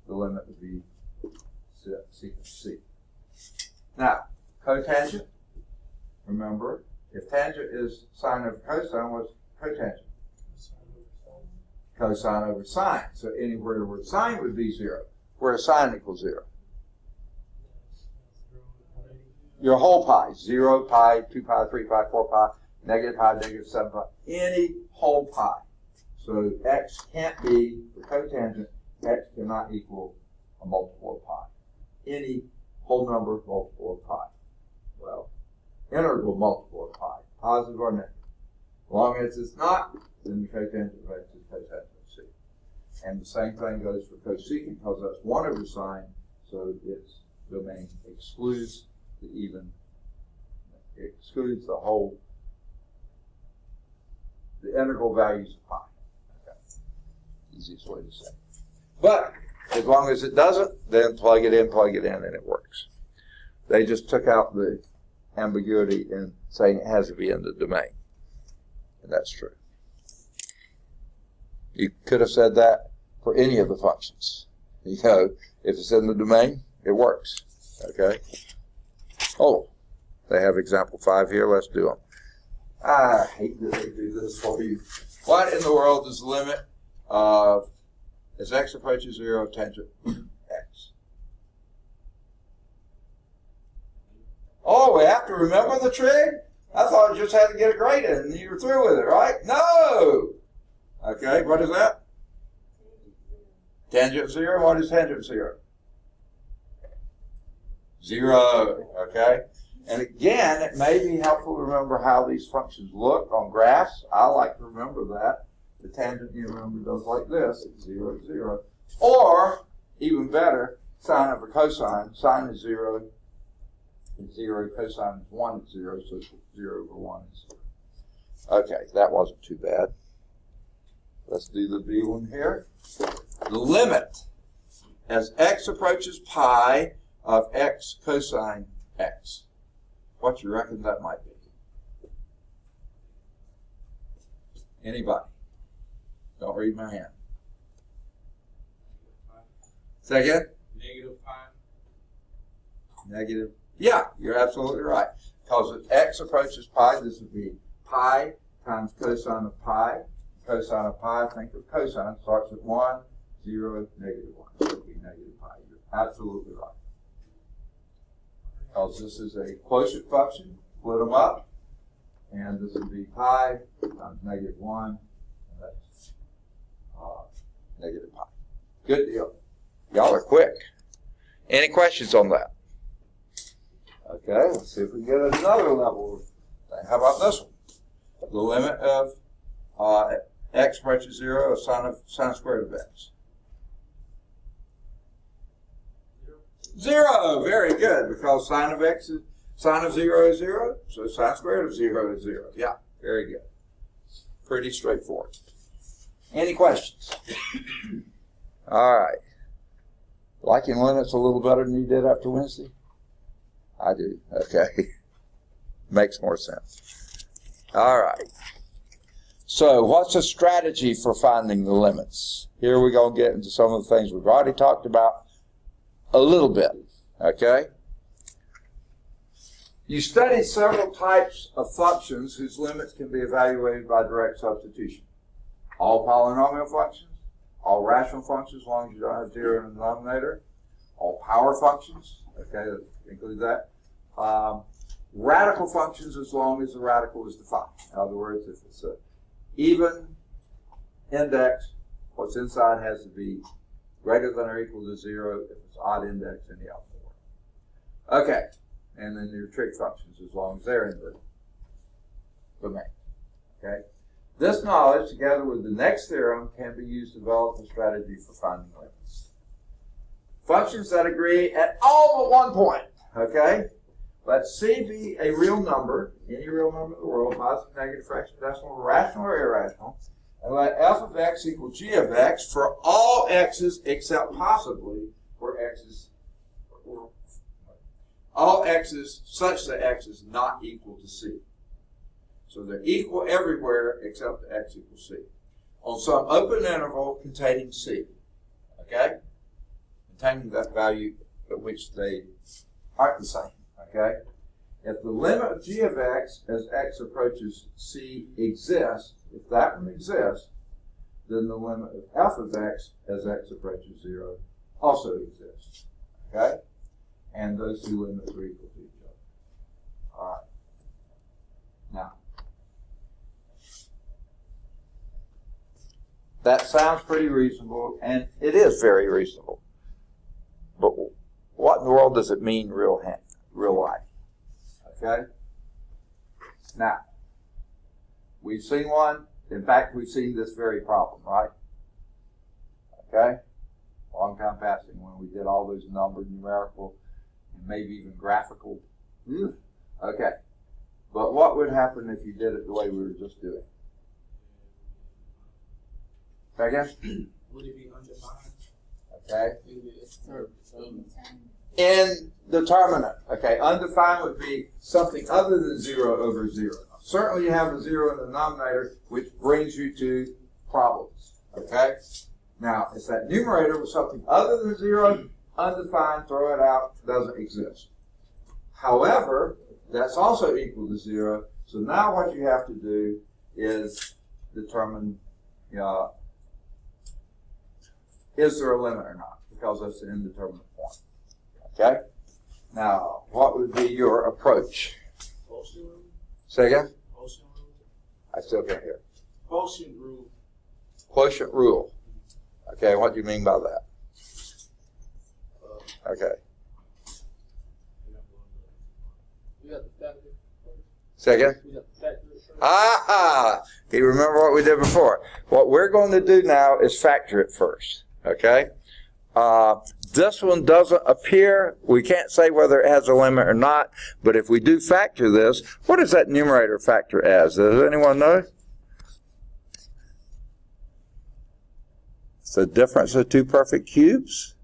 [SPEAKER 1] the limit would be secant c. Now, cotangent. remember, if tangent is sine over cosine, what's cotangent? Cosine over sine. So anywhere where sine would be 0, where sine equals 0. Your whole pi, 0, pi, 2 pi, 3 pi, 4 pi, negative pi, negative 7 pi, any whole pi. So x can't be the cotangent, x cannot equal a multiple of pi. Any whole number multiple of pi. Well, integral multiple of pi, positive or negative. As long as it's not, then the cotangent of x is cotangent of c. And the same thing goes for cosecant, because that's 1 over sine, so its domain excludes the even, excludes the whole, the integral values of pi. Okay. Easiest way to say it. But as long as it doesn't, then plug it in, and it works. They just took out the ambiguity in saying it has to be in the domain. And that's true. You could have said that for any of the functions. You know, if it's in the domain, it works. Okay? Oh, they have example 5 here. Let's do them. I hate that they do this for you. What in the world is the limit of, as x approaches 0, tangent x? Oh, we have to remember the trig? I thought you just had to get a grade in and you were through with it, right? No! Okay, what is that? Tangent 0. What is tangent 0? 0, okay? And again, it may be helpful to remember how these functions look on graphs. I like to remember that. The tangent, you remember, goes like this. It's 0, 0. Or, even better, sine over cosine. Sine is 0. It's 0. Cosine is 1. It's 0. So 0 over 1 is 0. Okay, that wasn't too bad. Let's do the B one here. The limit as x approaches pi of x cosine x. What do you reckon that might be? Anybody? Don't read my hand. Say again?
[SPEAKER 2] Negative pi.
[SPEAKER 1] Negative. Yeah, you're absolutely right. Because if x approaches pi, this would be pi times cosine of pi. Cosine of pi, think of cosine, starts at 1, 0, negative 1. So it would be negative pi. You're absolutely right. Because this is a quotient function, split them up, and this would be pi times negative 1, and that's negative pi. Good deal. Y'all are quick. Any questions on that? Okay, let's see if we can get another level of thing. How about this one? The limit of x approaches 0 of sine squared of x. 0. Very good, because sine of 0 is 0, so sine squared of 0 is 0. Yeah, very good. Pretty straightforward. Any questions? All right. Liking limits a little better than you did after Wednesday? I do. Okay. Makes more sense. All right. So what's a strategy for finding the limits? Here we're going to get into some of the things we've already talked about a little bit. Okay? You studied several types of functions whose limits can be evaluated by direct substitution. All polynomial functions, all rational functions as long as you don't have 0 in the denominator, all power functions, okay, include that. Radical functions as long as the radical is defined. In other words, if it's an even index, what's inside has to be greater than or equal to 0. If it's odd index, any of them will work. Okay, and then your trig functions as long as they're in the domain. Okay, this knowledge, together with the next theorem, can be used to develop a strategy for finding limits. Functions that agree at all but one point. Okay, let C be a real number, any real number in the world, positive, negative, fraction, decimal, rational or irrational, and let f of x equal g of x for all x's except possibly for x's, all x's such that x is not equal to c. So they're equal everywhere except x equals c. On some open interval containing c. Okay? Containing that value at which they aren't the same. Okay? if the limit of g of x as x approaches c exists, if that one exists, then the limit of f of x as x approaches 0 also exists. Okay? And those two limits are equal to each other. All right. Now, that sounds pretty reasonable, and it is very reasonable. But what in the world does it mean real life? Okay? Now, we've seen one. In fact, we've seen this very problem, right? Okay? Long time passing when we did all those numbered, numerical, and maybe even graphical. Okay. But what would happen if you did it the way we were just doing? I guess?
[SPEAKER 2] Would it be undefined?
[SPEAKER 1] Okay. Indeterminate. Okay. Undefined would be something other than 0 over 0. Certainly you have a 0 in the denominator, which brings you to problems. Okay? Now, if that numerator was something other than 0, undefined, throw it out, doesn't exist. However, that's also equal to 0. So now what you have to do is determine is there a limit or not, because that's an indeterminate point. Okay? Now, what would be your approach?
[SPEAKER 2] Quotient rule?
[SPEAKER 1] Say again?
[SPEAKER 2] Quotient rule?
[SPEAKER 1] I still can't hear.
[SPEAKER 2] Quotient rule.
[SPEAKER 1] Quotient rule. Okay, what do you mean by that? Okay.
[SPEAKER 2] You got the factor.
[SPEAKER 1] Say again?
[SPEAKER 2] You got the factor.
[SPEAKER 1] Aha! Do you remember what we did before? What we're going to do now is factor it first. Okay? This one doesn't appear, we can't say whether it has a limit or not, but if we do factor this, what does that numerator factor as? Does anyone know? It's the difference of two perfect cubes?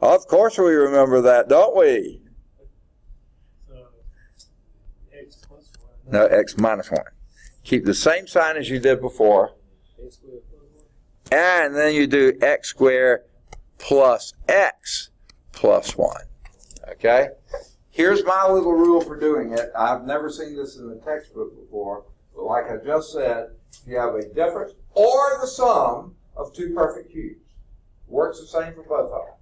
[SPEAKER 1] Of course we remember that, don't we?
[SPEAKER 2] So, x plus 1.
[SPEAKER 1] No, x minus 1. Keep the same sign as you did before.
[SPEAKER 2] X squared plus 1.
[SPEAKER 1] And then you do x squared plus x plus 1. Okay? Here's my little rule for doing it. I've never seen this in the textbook before, but like I just said, you have a difference or the sum of two perfect cubes. Works the same for both of them.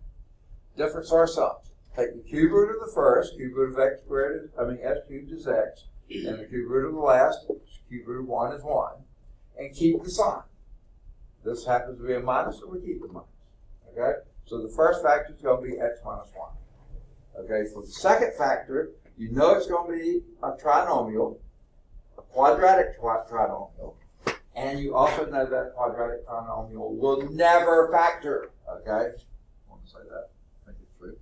[SPEAKER 1] Difference or sums. Take the cube root of the first, cube root of x squared, s cubed is x, and the cube root of the last, cube root of 1 is 1, and keep the sign. This happens to be a minus, so we keep the minus. Okay? So the first factor is going to be x minus 1. Okay? For the second factor, you know it's going to be a trinomial, a quadratic trinomial, and you also know that quadratic trinomial will never factor. Okay? I want to say that. Make it true.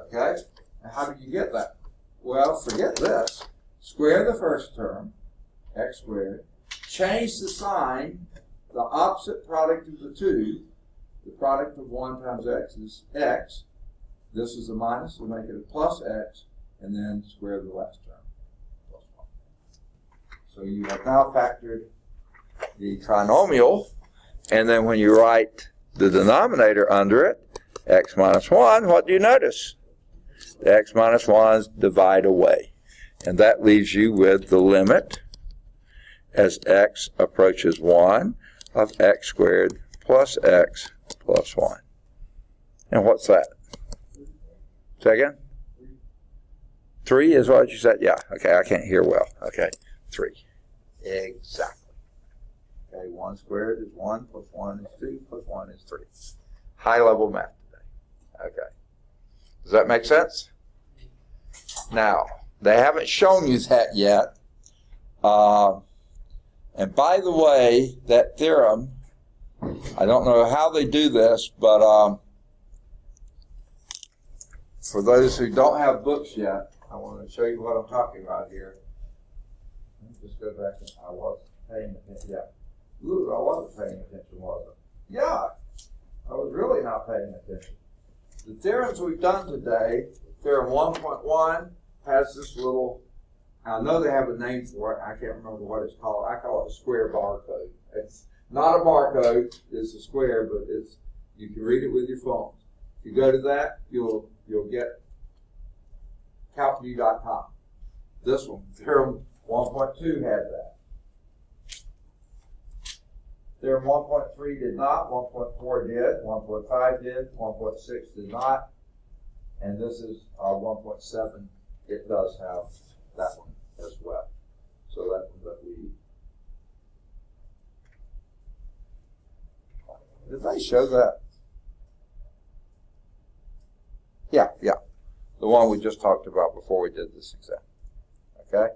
[SPEAKER 1] Okay? Now how do you get that? Well, forget this. Square the first term, x squared. Change the sign. The opposite product of the two, the product of 1 times x is x. This is a minus, we'll make it a plus x, and then square the last term, plus 1. So you have now factored the trinomial, and then when you write the denominator under it, x minus 1, what do you notice? The x minus 1's divide away. And that leaves you with the limit as x approaches 1 of x squared plus x plus 1. And what's that? Say again? 3 is what you said? Yeah. Okay, I can't hear well. Okay, 3. Exactly. Okay, 1 squared is 1, plus 1 is 2, plus 1 is 3. High-level math today. Okay. Does that make sense? Now, they haven't shown you that yet. And by the way, that theorem, I don't know how they do this, but for those who don't have books yet, I want to show you what I'm talking about here. Let me just go back. I wasn't paying attention. Yeah. Ooh, I wasn't paying attention, was I? Yeah. I was really not paying attention. The theorems we've done today, theorem 1.1 has this little, I know they have a name for it. I can't remember what it's called. I call it a square barcode. It's not a barcode. It's a square, but it's you can read it with your phone. If you go to that, you'll get calcu.com. This one, theorem 1.2 had that. Theorem 1.3 did not, 1.4 did, 1.5 did, 1.6 did not, and this is 1.7. It does have that one as well. So that one that we... Did they show that? Yeah. The one we just talked about before we did this exam. Okay?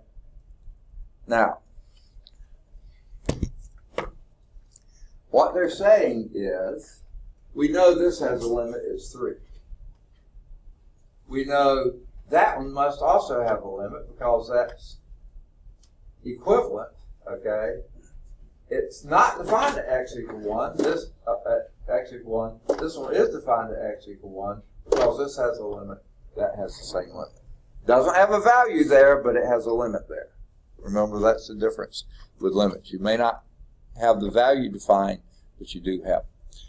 [SPEAKER 1] Now, what they're saying is, we know this has a limit is 3. We know that one must also have a limit because that's equivalent, okay? It's not defined at x equal 1. This x equal 1. This one is defined at x equal 1 because this has a limit that has the same limit. Doesn't have a value there, but it has a limit there. Remember, that's the difference with limits. You may not have the value defined, but you do have.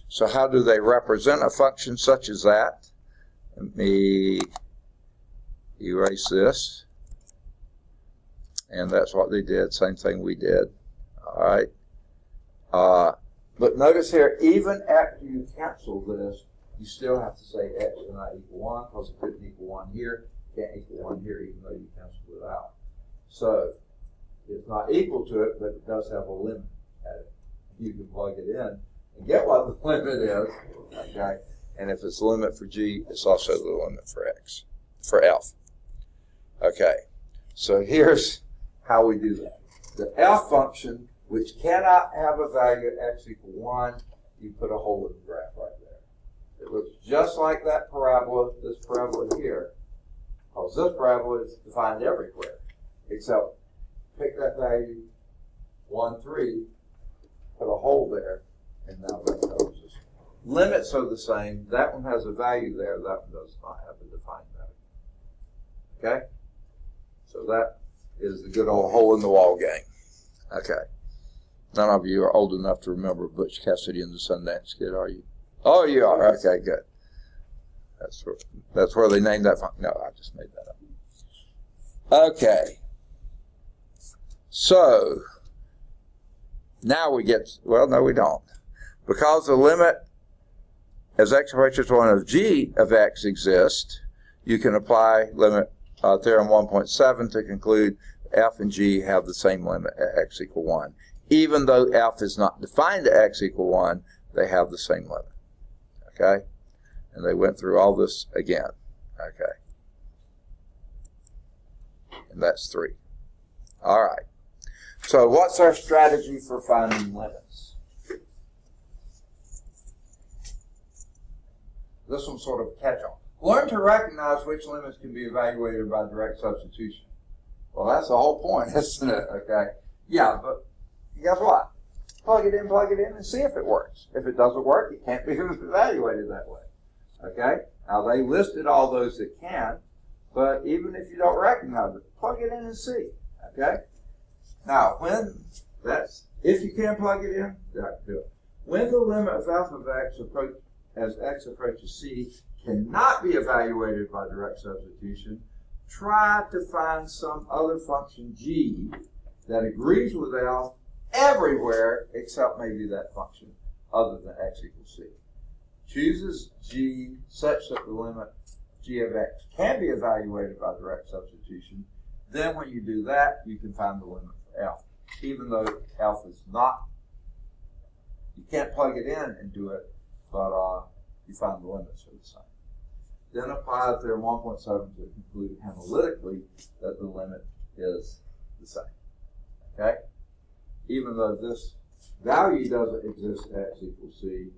[SPEAKER 1] So how do they represent a function such as that? Let me erase this. And that's what they did. Same thing we did. All right. But notice here, even after you cancel this, you still have to say x cannot equal 1 because it couldn't equal 1 here. It can't equal 1 here even though you canceled it out. So it's not equal to it, but it does have a limit at it. You can plug it in and get what the limit is. Okay. And if it's the limit for g, it's also the limit for x, for f. Okay. So here's how we do that. The f function, which cannot have a value at x equal 1, you put a hole in the graph right there. It looks just like that parabola, this parabola here, because this parabola is defined everywhere, except pick that value, 1, 3, put a hole there, and now that covers this. Limits are the same. That one has a value there. That one does not have a defined value. Okay? So that is the good old hole in the wall game. Okay. None of you are old enough to remember Butch Cassidy and the Sundance Kid, are you? Oh, you are. Okay, good. That's where they named that function. No, I just made that up. Okay. So, now we get, well, no, we don't. Because the limit as x approaches 1 of g of x exists, you can apply limit theorem 1.7 to conclude f and g have the same limit at x equal 1. Even though f is not defined at x equal 1, they have the same limit. Okay? And they went through all this again. Okay. And that's 3. All right. So what's our strategy for finding limits? This one's sort of a catch-all. Learn to recognize which limits can be evaluated by direct substitution. Well, that's the whole point, isn't it? Okay. Yeah, but guess what? Plug it in, and see if it works. If it doesn't work, it can't be evaluated that way. Okay? Now, they listed all those that can, but even if you don't recognize it, plug it in and see. Okay? Now, if you can plug it in, do it. When the limit of f of x as x approaches c cannot be evaluated by direct substitution, try to find some other function g that agrees with f everywhere except maybe that function other than x equals c. Chooses g such that the limit g of x can be evaluated by direct substitution. Then when you do that, you can find the limit for f. Even though f is not, you can't plug it in and do it, but you find the limits are the same. Then apply theorem 1.7 to conclude analytically that the limit is the same. Okay? Even though this value doesn't exist at x equals c,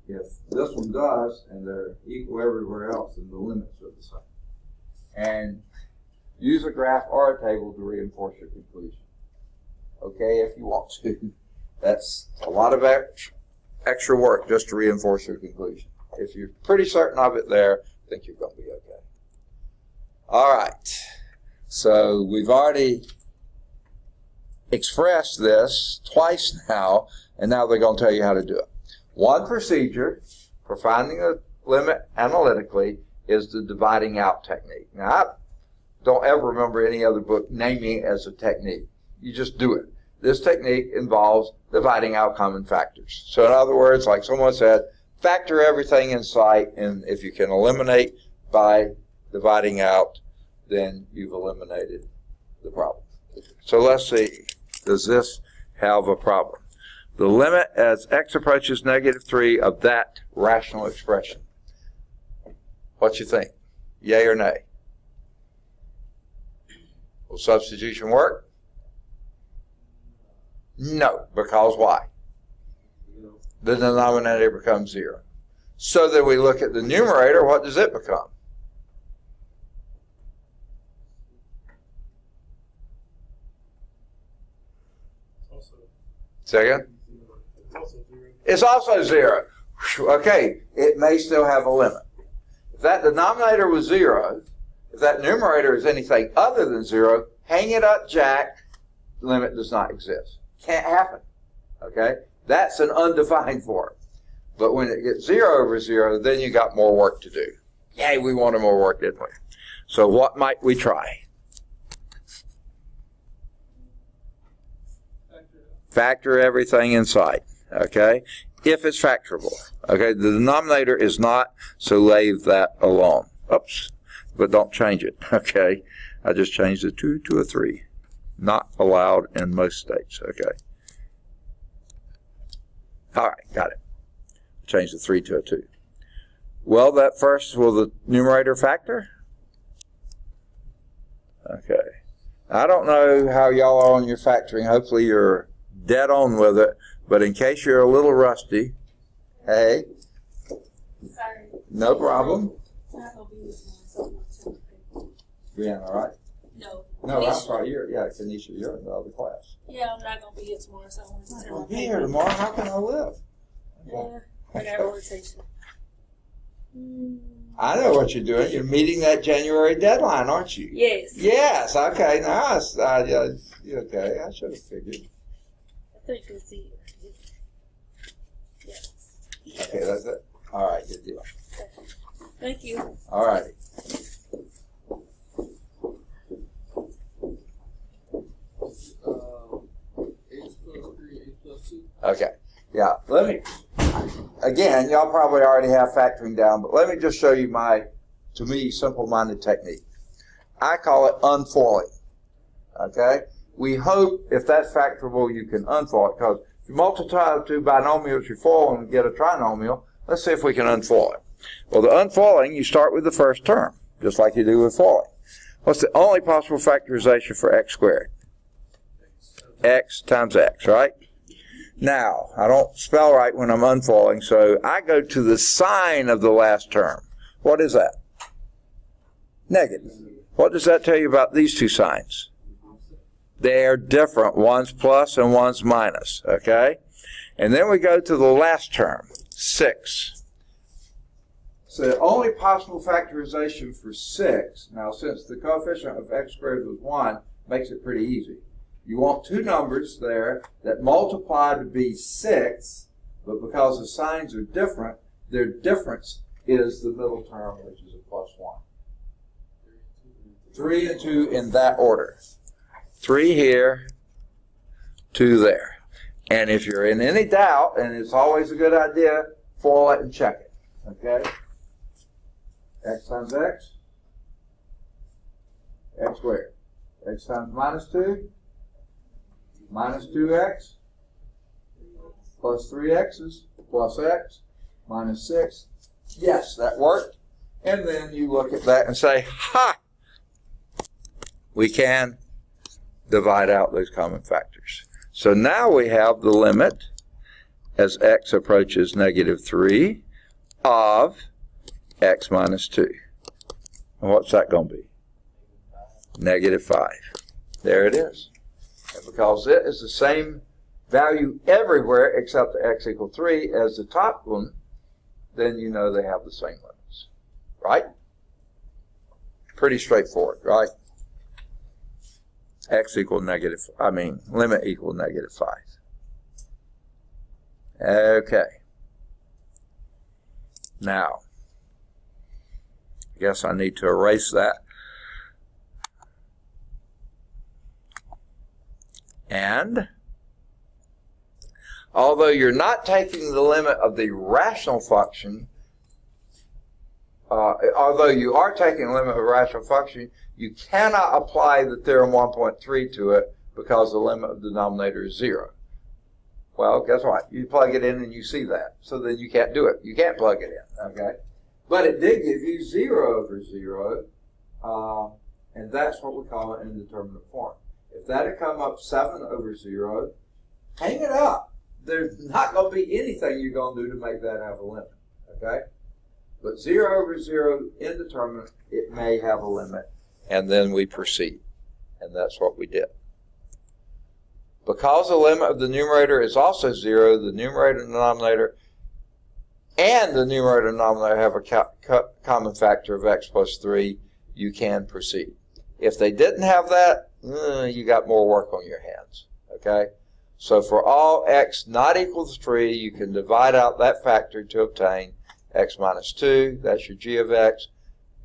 [SPEAKER 1] if this one does and they're equal everywhere else, then the limits are the same. And use a graph or a table to reinforce your conclusion. Okay, if you want to. That's a lot of extra work just to reinforce your conclusion. If you're pretty certain of it there, I think you're going to be okay. All right. So we've already expressed this twice now, and now they're going to tell you how to do it. One procedure for finding a limit analytically is the dividing out technique. Now, don't ever remember any other book naming it as a technique. You just do it. This technique involves dividing out common factors. So in other words, like someone said, factor everything in sight, and if you can eliminate by dividing out, then you've eliminated the problem. So let's see, does this have a problem? The limit as x approaches -3 of that rational expression. What you think? Yay or nay? Will substitution work? No, because why? The denominator becomes 0. So then we look at the numerator, what does it become? Second? It's also 0. Okay, it may still have a limit. If that denominator was 0, if that numerator is anything other than 0, hang it up, Jack, the limit does not exist. Can't happen. Okay? That's an undefined form. But when it gets 0 over 0, then you got more work to do. Yay, we wanted more work, didn't we? So what might we try? Factor everything in sight. Okay? If it's factorable. Okay? The denominator is not, so leave that alone. Oops. But don't change it. Okay? I just changed the 2 to a 3. Not allowed in most states. Okay? All right, got it. Change the 3 to a 2. Well, that first, will the numerator factor? Okay. I don't know how y'all are on your factoring. Hopefully you're dead on with it. But in case you're a little rusty, hey.
[SPEAKER 3] Sorry.
[SPEAKER 1] No problem.
[SPEAKER 3] I'm not gonna be with my
[SPEAKER 1] Brianna, all right?
[SPEAKER 3] No.
[SPEAKER 1] No, I'm
[SPEAKER 3] Kanisha.
[SPEAKER 1] sorry. Kanisha, you're in the other class.
[SPEAKER 3] Yeah, I'm not gonna be here tomorrow, so I want to
[SPEAKER 1] I'm
[SPEAKER 3] tell
[SPEAKER 1] going
[SPEAKER 3] my
[SPEAKER 1] to be here tomorrow. How can I live?
[SPEAKER 3] Yeah, I got rotation.
[SPEAKER 1] I know what you're doing. You're meeting that January deadline, aren't you?
[SPEAKER 3] Yes.
[SPEAKER 1] Yes. Okay. Now, okay. I should have figured.
[SPEAKER 3] I think you'll see it. Yes.
[SPEAKER 1] Okay, that's it. All right. Good deal.
[SPEAKER 3] Thank you.
[SPEAKER 1] All right. Okay. Yeah. Let me. Again, y'all probably already have factoring down, but let me just show you my, to me, simple-minded technique. I call it unfoiling. Okay? We hope if that's factorable, you can unfoil it, because if you multiply two binomials, you foil and get a trinomial. Let's see if we can unfoil it. Well, the unfoiling, you start with the first term, just like you do with foiling. What's the only possible factorization for x squared? X times x, right? Now, I don't spell right when I'm unfoiling, so I go to the sign of the last term. What is that? Negative. What does that tell you about these two signs? They're different. One's plus and one's minus, okay? And then we go to the last term, 6. So the only possible factorization for 6, now since the coefficient of x squared was 1, makes it pretty easy. You want two numbers there that multiply to be 6, but because the signs are different, their difference is the middle term, which is a plus 1. 3 and 2 in that order. 3 here, 2 there. And if you're in any doubt, and it's always a good idea, foil it and check it. Okay? X times x, x squared. X times minus 2, minus 2x, plus 3x's, plus x, minus 6. Yes, that worked. And then you look at that and say, ha! We can divide out those common factors. So now we have the limit as x approaches -3 of x minus 2. And what's that going to be? -5. There it is. And because it is the same value everywhere except the x equal 3 as the top one, then you know they have the same limits. Right? Pretty straightforward, right? X equal limit equal -5. Okay. Now, I guess I need to erase that. And although you're not taking the limit of the rational function, although you are taking the limit of a rational function, you cannot apply the theorem 1.3 to it because the limit of the denominator is 0. Well, guess what? You plug it in and you see that. So then you can't do it. You can't plug it in, okay? But it did give you 0 over 0, and that's what we call an indeterminate form. If that had come up 7 over 0, hang it up. There's not going to be anything you're going to do to make that have a limit, okay? But 0 over 0, indeterminate, it may have a limit, and then we proceed. And that's what we did. Because the limit of the numerator is also 0, the numerator and denominator and the numerator and denominator have a common factor of x plus 3, you can proceed. If they didn't have that, you got more work on your hands, okay? So for all x not equal to 3, you can divide out that factor to obtain x minus 2, that's your g of x,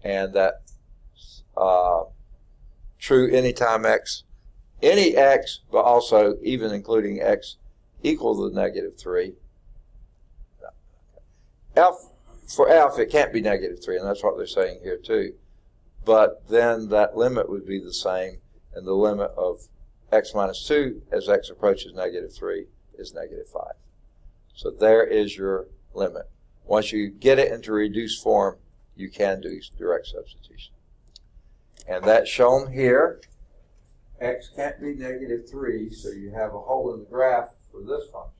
[SPEAKER 1] and that's true anytime x, any x, but also even including x equal to negative 3. For f, it can't be negative 3, and that's what they're saying here too. But then that limit would be the same, and the limit of x minus 2 as x approaches negative 3 is negative 5. So there is your limit. Once you get it into reduced form, you can do direct substitution. And that's shown here. X can't be negative 3, so you have a hole in the graph for this function.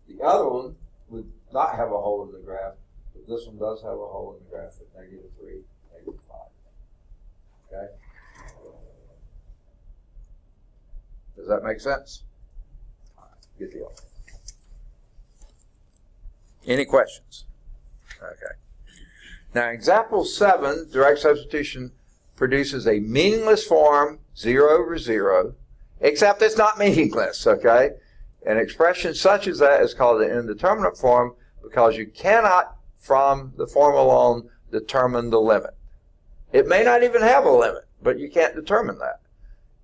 [SPEAKER 1] The other one would not have a hole in the graph, but this one does have a hole in the graph at negative 3, negative 5. Okay? Does that make sense? All right, good deal. Any questions? Okay. Now, example 7, direct substitution produces a meaningless form, 0 over 0, except it's not meaningless, okay? An expression such as that is called an indeterminate form because you cannot, from the form alone, determine the limit. It may not even have a limit, but you can't determine that.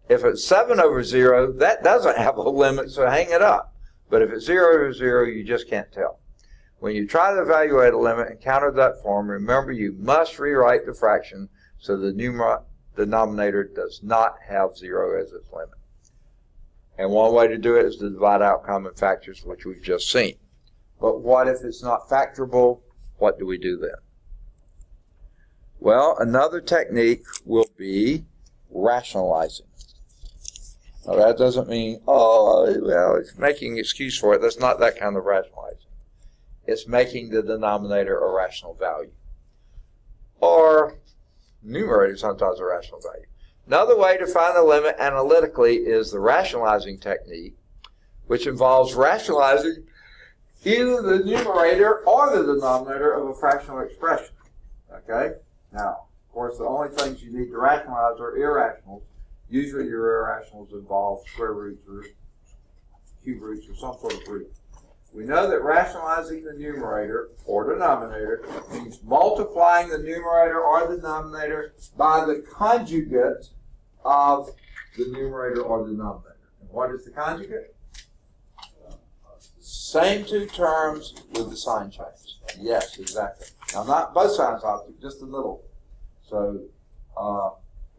[SPEAKER 1] If it's 7 over 0, that doesn't have a limit, so hang it up. But if it's 0 over 0, you just can't tell. When you try to evaluate a limit and counter that form, remember you must rewrite the fraction so the denominator does not have 0 as its limit. And one way to do it is to divide out common factors, which we've just seen. But what if it's not factorable? What do we do then? Well, another technique will be rationalizing. Now that doesn't mean, oh, well, it's making an excuse for it. That's not that kind of rationalizing. It's making the denominator a rational value. Or numerator sometimes a rational value. Another way to find the limit analytically is the rationalizing technique, which involves rationalizing either the numerator or the denominator of a fractional expression. Okay? Now, of course, the only things you need to rationalize are irrationals. Usually your irrationals involve square roots or cube roots or some sort of root. We know that rationalizing the numerator or denominator means multiplying the numerator or denominator by the conjugate of the numerator or denominator. And what is the conjugate? Same two terms with the sign change. Yes, exactly. Now, not both signs opposite, just the middle. So,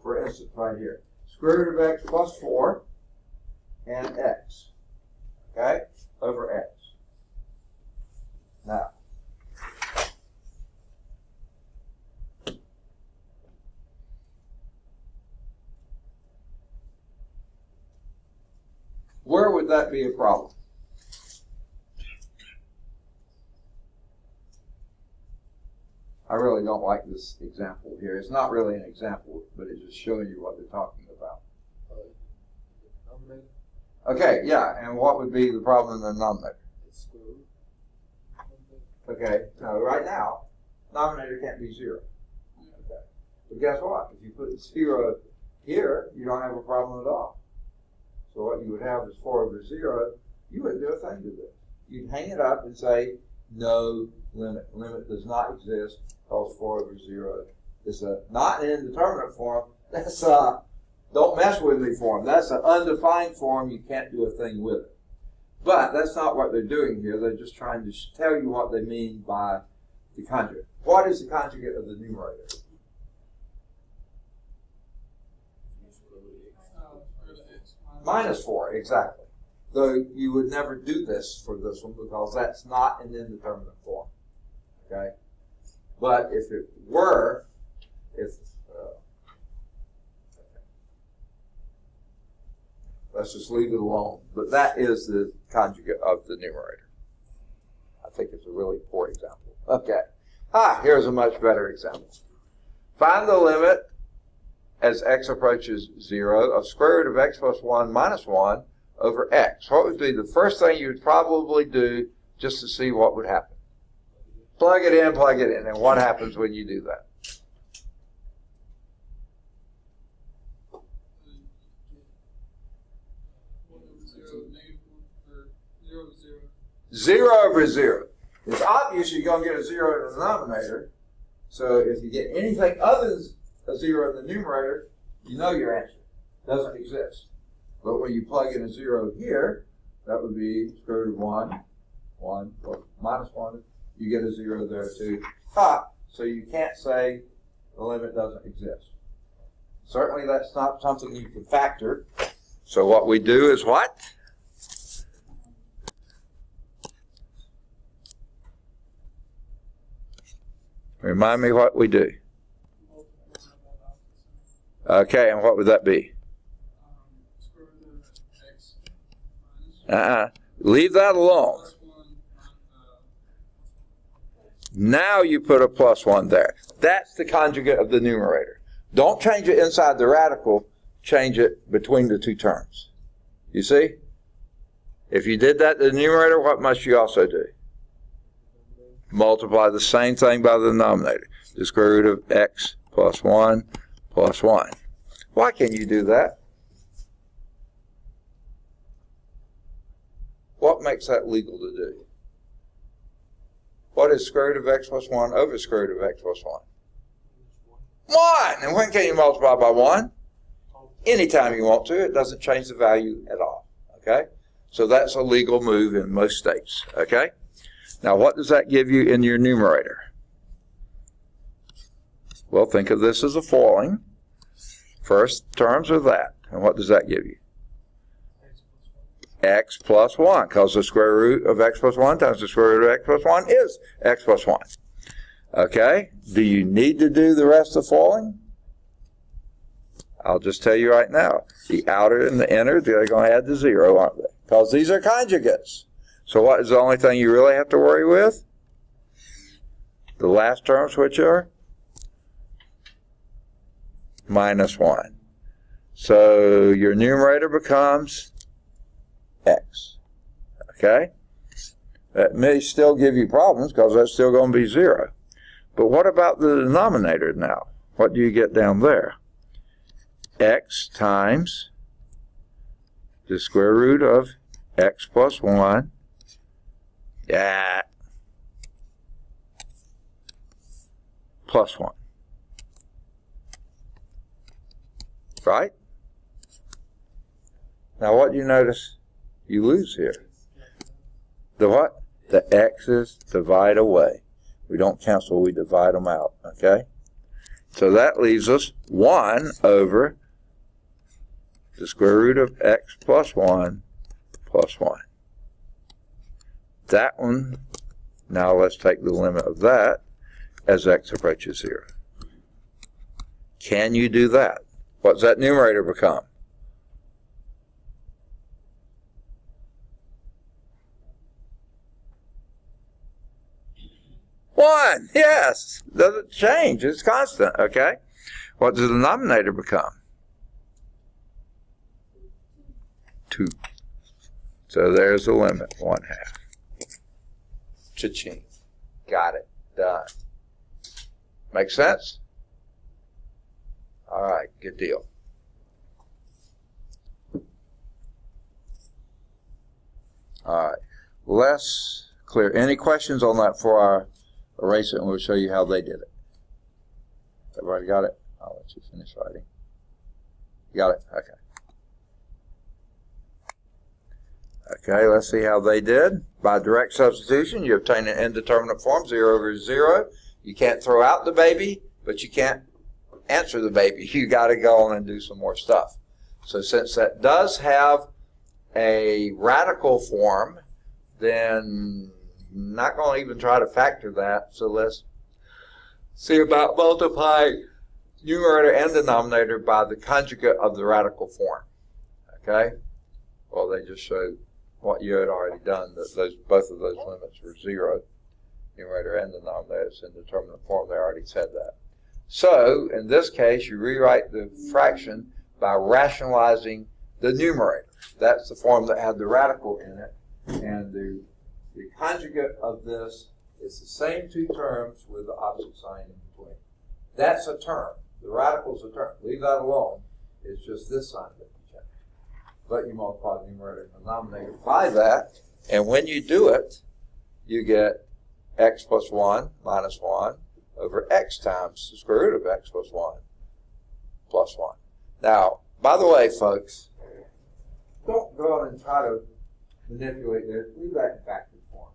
[SPEAKER 1] for instance, right here, square root of x plus 4 and x, okay, over x. Now, where would that be a problem? I really don't like this example here. It's not really an example, but it's just showing you what they're talking about. Okay, yeah, and what would be the problem in the denominator? Okay, now right now, denominator can't be 0. Okay. But guess what? If you put 0 here, you don't have a problem at all. So what you would have is 4 over 0. You wouldn't do a thing to this. You'd hang it up and say, no limit. Limit does not exist because 4 over 0 is not an indeterminate form. That's Don't mess with me form. That's an undefined form. You can't do a thing with it. But that's not what they're doing here. They're just trying to tell you what they mean by the conjugate. What is the conjugate of the numerator? Minus 4, exactly. Though you would never do this for this one because that's not an indeterminate form. Okay? But if it were, let's just leave it alone. But that is the conjugate of the numerator. I think it's a really poor example. Okay. Here's a much better example. Find the limit as x approaches 0 of square root of x plus 1 minus 1 over x. What would be the first thing you would probably do just to see what would happen? Plug it in, and what happens when you do that? Zero over 0. It's obvious you're going to get a 0 in the denominator. So if you get anything other than a 0 in the numerator, you know your answer. Doesn't exist. But when you plug in a 0 here, that would be square root of 1, or minus 1. You get a 0 there too. So you can't say the limit doesn't exist. Certainly that's not something you can factor. So what we do is what? Remind me what we do. Okay, and what would that be? Leave that alone. Now you put a plus 1 there. That's the conjugate of the numerator. Don't change it inside the radical. Change it between the two terms. You see? If you did that to the numerator, what must you also do? Multiply the same thing by the denominator. The square root of x plus 1 plus 1. Why can you do that? What makes that legal to do? What is square root of x plus 1 over square root of x plus 1? 1! And when can you multiply by 1? Anytime you want to. It doesn't change the value at all. Okay? So that's a legal move in most states. Okay? Now what does that give you in your numerator? Well, think of this as a foiling. First terms are that. And what does that give you? X plus 1, because the square root of x plus 1 times the square root of x plus 1 is x plus 1. Okay? Do you need to do the rest of foiling? I'll just tell you right now. The outer and the inner, they're going to add to 0, aren't they? Because these are conjugates. So what is the only thing you really have to worry with? The last terms, which are minus 1. So your numerator becomes x. Okay? That may still give you problems because that's still going to be 0. But what about the denominator now? What do you get down there? X times the square root of x plus 1. Yeah. Plus 1. Right? Now what do you notice you lose here? The what? The x's divide away. We don't cancel, we divide them out. Okay? So that leaves us 1 over the square root of x plus 1 plus 1. That one, now let's take the limit of that as x approaches 0. Can you do that? What does that numerator become? One, yes. Doesn't change. It's constant, okay? What does the denominator become? 2. So there's the limit, 1/2. Cha-ching. Got it. Done. Make sense? All right, good deal. All right, let's clear. Any questions on that before I erase it and we'll show you how they did it? Everybody got it? I'll let you finish writing. You got it? Okay. Okay, let's see how they did. By direct substitution, you obtain an indeterminate form, 0 over 0. You can't throw out the baby, but you can't answer the baby. You got to go on and do some more stuff. So since that does have a radical form, then I'm not going to even try to factor that. So let's see about multiplying numerator and denominator by the conjugate of the radical form. Okay? Well, they just showed what you had already done, that both of those limits were 0. Numerator and denominator is in determinate form. They already said that. So, in this case, you rewrite the fraction by rationalizing the numerator. That's the form that had the radical in it. And the conjugate of this is the same two terms with the opposite sign in between. That's a term. The radical's a term. Leave that alone. It's just this sign that you change. But you multiply the numerator and denominator by that. And when you do it, you get x plus 1 minus 1 over x times the square root of x plus 1 plus 1. Now, by the way, folks, don't go on and try to manipulate this. Leave that in factored form.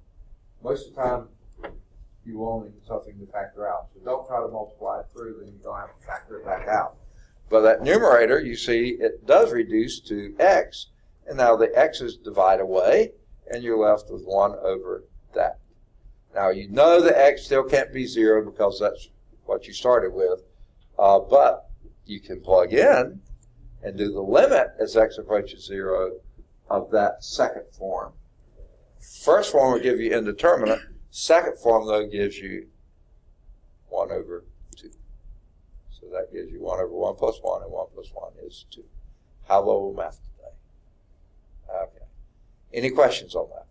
[SPEAKER 1] Most of the time, you will only need something to factor out. So don't try to multiply it through, then you don't have to factor it back out. But that numerator, you see, it does reduce to x, and now the x's divide away, and you're left with 1 over that. Now, you know the x still can't be 0 because that's what you started with, but you can plug in and do the limit as x approaches 0 of that second form. First form will give you indeterminate. Second form, though, gives you 1 over 2. So that gives you 1 over 1 plus 1, and 1 plus 1 is 2. How low will math today? Okay. Any questions on that?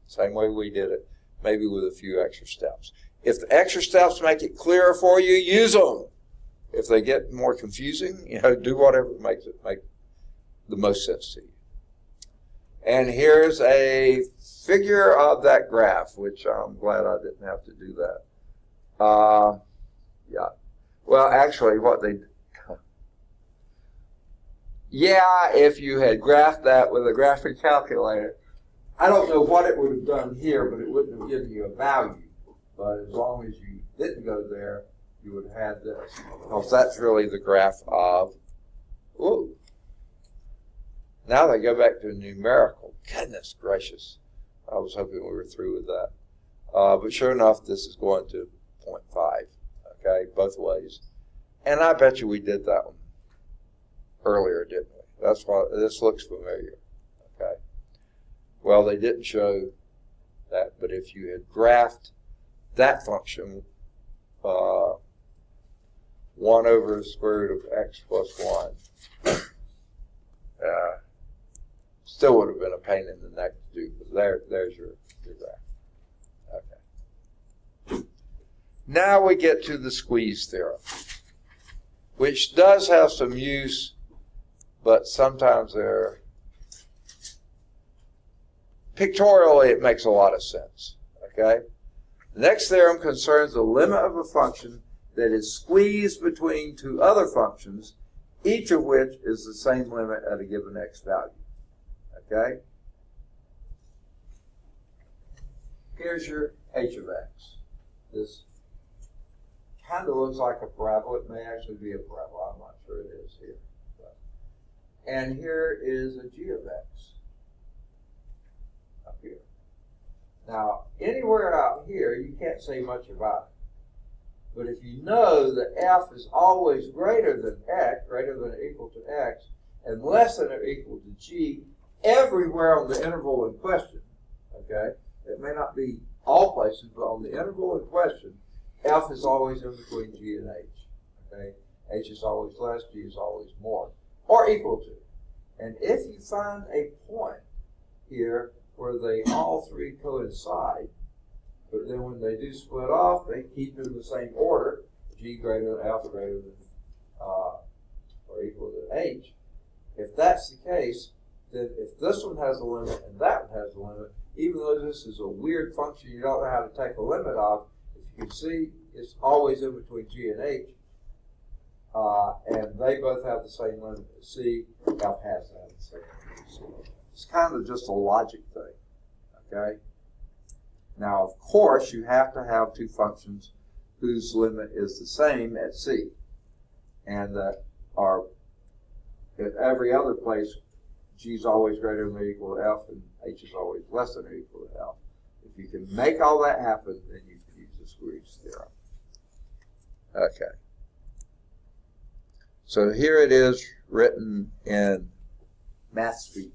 [SPEAKER 1] Same way we did it, maybe with a few extra steps. If the extra steps make it clearer for you, use them. If they get more confusing, do whatever makes it make the most sense to you. And here's a figure of that graph, which I'm glad I didn't have to do that. Yeah. Well, actually, if you had graphed that with a graphic calculator, I don't know what it would have done here, but it wouldn't have given you a value. But as long as you didn't go there, you would have had this. Because that's really the graph of, ooh. Now they go back to numerical. Goodness gracious. I was hoping we were through with that. But sure enough, this is going to 0.5. Okay, both ways. And I bet you we did that one earlier, didn't we? That's why this looks familiar. Okay. Well, they didn't show that, but if you had graphed that function, 1 over the square root of x plus 1, still would have been a pain in the neck to do, but there's your graph. Okay. Now we get to the squeeze theorem, which does have some use, but sometimes pictorially it makes a lot of sense. Okay? The next theorem concerns the limit of a function that is squeezed between two other functions, each of which is the same limit at a given x value. Okay? Here's your h of x. This kind of looks like a parabola. It may actually be a parabola. I'm not sure it is here. And here is a g of x up here. Now, anywhere out here, you can't say much about it. But if you know that f is always greater than x, greater than or equal to x, and less than or equal to g, everywhere on the interval in question, okay, it may not be all places, but on the interval in question, f is always in between g and h, okay? H is always less, g is always more, or equal to. And if you find a point here where they all three coincide, but then when they do split off, they keep in the same order, g greater than f greater than or equal to h. If that's the case, then if this one has a limit and that one has a limit, even though this is a weird function you don't know how to take a limit of, if you can see, it's always in between g and h. and they both have the same limit at C, F has to have the same limit at C. It's kind of just a logic thing, okay? Now, of course, you have to have two functions whose limit is the same at C, and that are at every other place, G is always greater than or equal to F, and H is always less than or equal to F. If you can make all that happen, then you can use the squeeze theorem. Okay. So here it is written in math speak.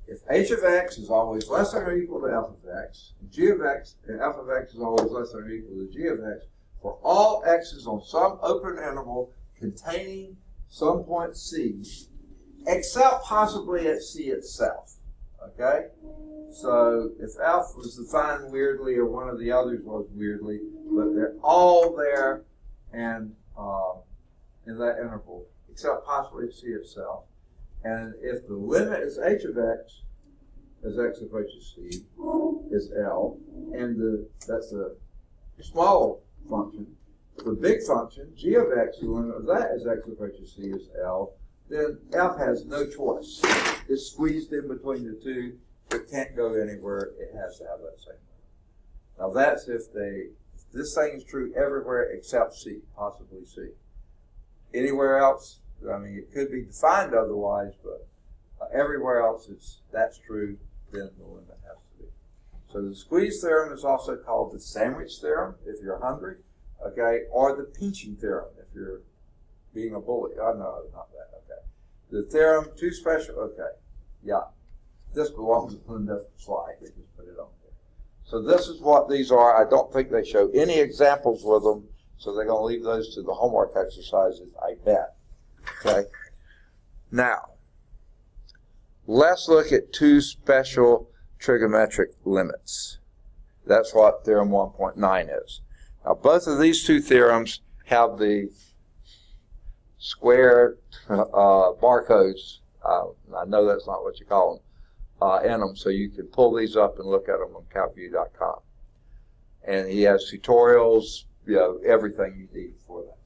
[SPEAKER 1] If h of x is always less than or equal to f of x, and g of x and f of x is always less than or equal to g of x, for all x's on some open interval containing some point c, except possibly at c itself. Okay? So if f was defined weirdly or one of the others was weirdly, but they're all there and in that interval, except possibly c itself. And if the limit is h of x, as x approaches c, is L, and that's a small function, the big function, g of x, the limit of that as x approaches c is L, then f has no choice. It's squeezed in between the two. It can't go anywhere. It has to have that same limit. Now that's if this thing is true everywhere except c, possibly c. Anywhere else, I mean, it could be defined otherwise, but everywhere else that's true, then the limit has to be. So the squeeze theorem is also called the sandwich theorem if you're hungry, okay, or the pinching theorem if you're being a bully. Oh, no, not that, okay. The theorem, two special, okay, yeah. This belongs on a different slide. They just put it on there. So this is what these are. I don't think they show any examples with them, so they're going to leave those to the homework exercises, I bet. Okay. Now, let's look at two special trigonometric limits. That's what theorem 1.9 is. Now, both of these two theorems have the square barcodes. I know that's not what you call them. In them, so you can pull these up and look at them on calview.com. And he has tutorials, everything you need for that.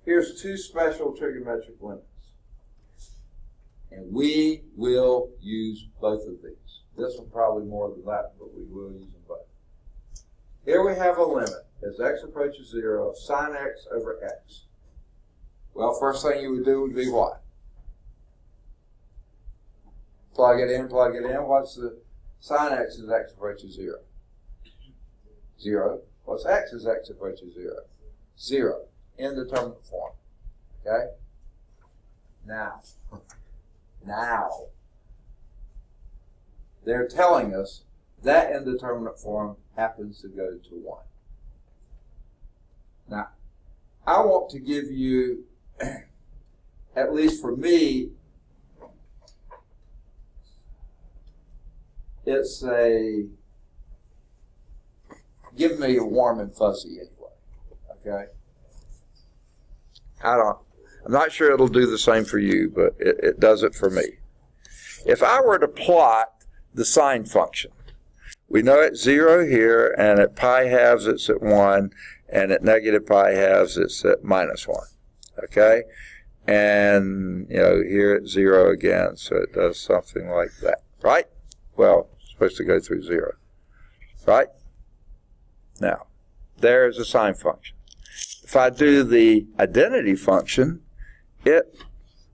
[SPEAKER 1] Here's two special trigonometric limits. And we will use both of these. This one probably more than that, but we will use them both. Here we have a limit as x approaches 0 of sine x over x. Well, first thing you would do would be what? Plug it in. What's the sine x as x approaches 0? 0. What's x as x approaches 0? 0. Indeterminate form. Okay? Now, they're telling us that indeterminate form happens to go to 1. Now, I want to give you, at least for me, it's give me a warm and fuzzy anyway, okay? I'm not sure it'll do the same for you, but it does it for me. If I were to plot the sine function, we know at 0 here, and at pi halves it's at 1, and at negative pi halves it's at minus 1, okay? And, here at 0 again, so it does something like that, right? Well, it's supposed to go through 0, right? Now, there's a sine function. If I do the identity function, it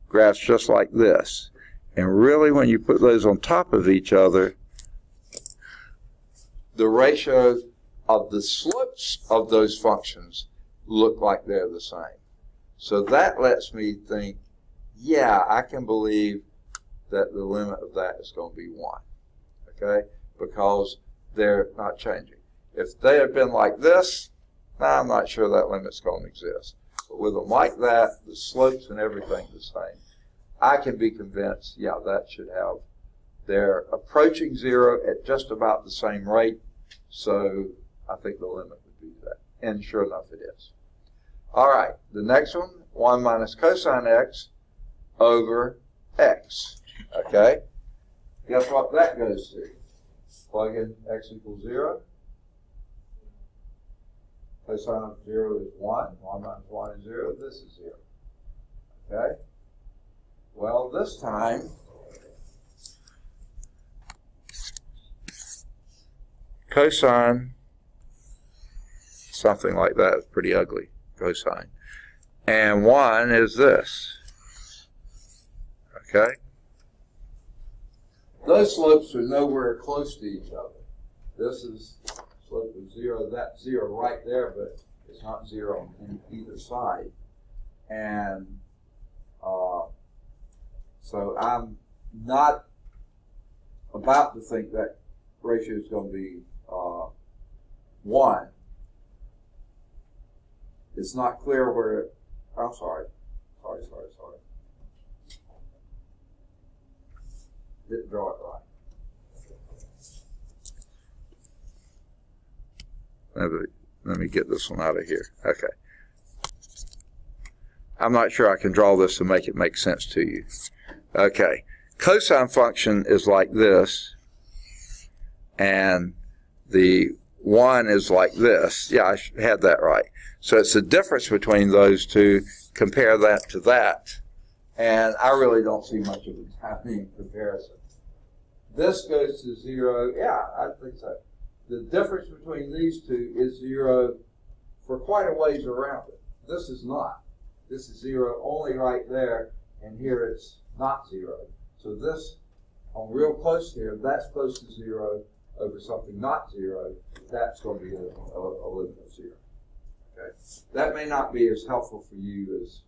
[SPEAKER 1] graphs just like this. And really, when you put those on top of each other, the ratio of the slopes of those functions look like they're the same. So that lets me think, yeah, I can believe that the limit of that is going to be 1. Okay? Because they're not changing. If they had been like this, I'm not sure that limit's going to exist. But with them like that, the slopes and everything the same, I can be convinced, yeah, that should have, they're approaching 0 at just about the same rate, so I think the limit would be that. And sure enough, it is. All right, the next one, 1 minus cosine x over x. Okay? Guess what that goes to? Plug in x equals 0. Cosine of 0 is 1. 1 minus 1 is 0. This is 0. Okay? Well, this time, cosine, something like that, pretty ugly, cosine. And 1 is this. Okay? Those slopes are nowhere close to each other. This is slope of 0. That's 0 right there, but it's not 0 on either side. And so I'm not about to think that ratio is going to be 1. It's not clear where it, I'm sorry. Didn't draw it right. Let me get this one out of here. Okay. I'm not sure I can draw this to make it make sense to you. Okay. Cosine function is like this, and the 1 is like this. Yeah, I had that right. So it's the difference between those two. Compare that to that, and I really don't see much of a timing comparison. This goes to 0. Yeah, I think so. The difference between these two is 0 for quite a ways around it. This is not. This is 0 only right there, and here it's not 0. So this, on real close here, that's close to 0 over something not 0. That's going to be a limit of 0. Okay? That may not be as helpful for you as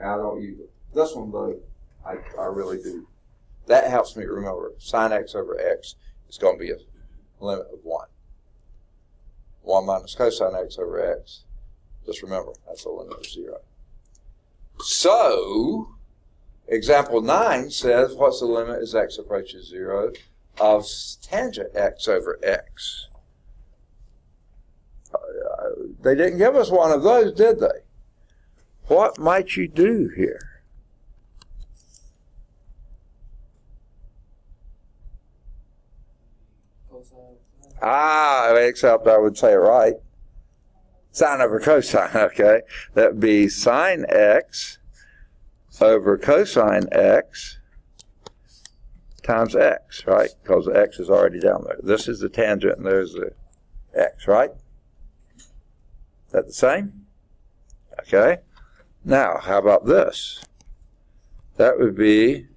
[SPEAKER 1] I don't use it. This one, though, I really do. That helps me remember sine x over x is going to be a limit of 1. 1 minus cosine x over x, just remember, that's a limit of 0. So, example 9 says, what's the limit as x approaches 0 of tangent x over x? They didn't give us one of those, did they? What might you do here? Except I would say it right. Sine over cosine, okay. That would be sine x over cosine x times x, right? Because the x is already down there. This is the tangent and there's the x, right? Is that the same? Okay. Now, how about this? That would be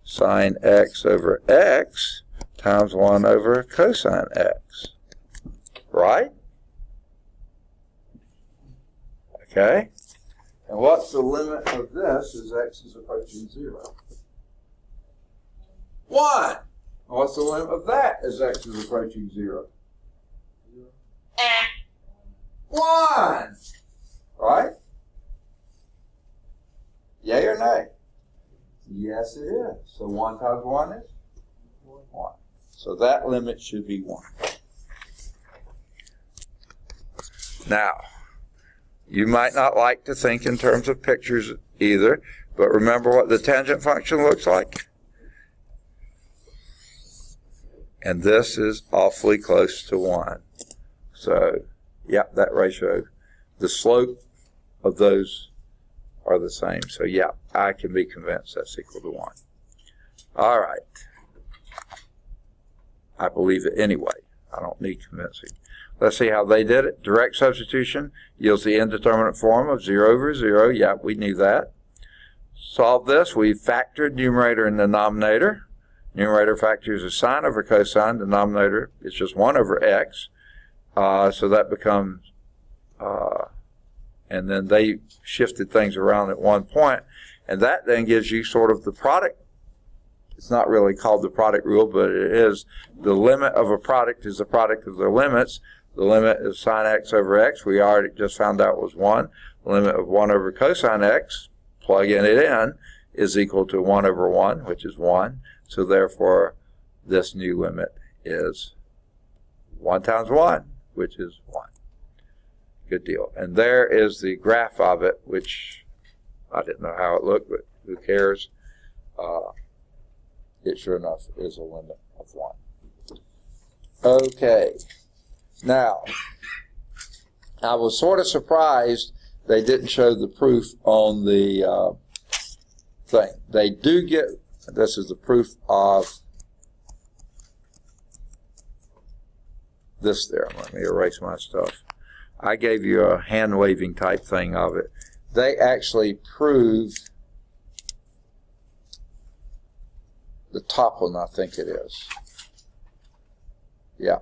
[SPEAKER 1] sine x over x times 1 over cosine x, right? Okay? And what's the limit of this as x is approaching 0? 1! And what's the limit of that as x is approaching 0? 1! Right? Yay or nay? Yes, it is. So 1 times 1 is? 1. So that limit should be 1. Now, you might not like to think in terms of pictures either, but remember what the tangent function looks like? And this is awfully close to 1. So, yeah, that ratio, the slope of those are the same. So, yeah, I can be convinced that's equal to 1. All right. I believe it anyway. I don't need convincing. Let's see how they did it. Direct substitution yields the indeterminate form of 0 over 0. Yeah, we knew that. Solve this. We factored numerator and denominator. Numerator factors is sine over cosine. Denominator is just 1 over x. So that becomes, and then they shifted things around at one point. And that then gives you sort of the product. It's not really called the product rule, but it is. The limit of a product is the product of their limits. The limit of sine x over x, we already just found out was 1. The limit of 1 over cosine x, plugging it in, is equal to 1 over 1, which is 1. So therefore, this new limit is 1 times 1, which is 1. Good deal. And there is the graph of it, which I didn't know how it looked, but who cares? It sure enough is a limit of 1. Okay. Now, I was sort of surprised they didn't show the proof on the thing. They do get, this is the proof of this there. Let me erase my stuff. I gave you a hand-waving type thing of it. They actually prove the top one, I think it is. Yeah.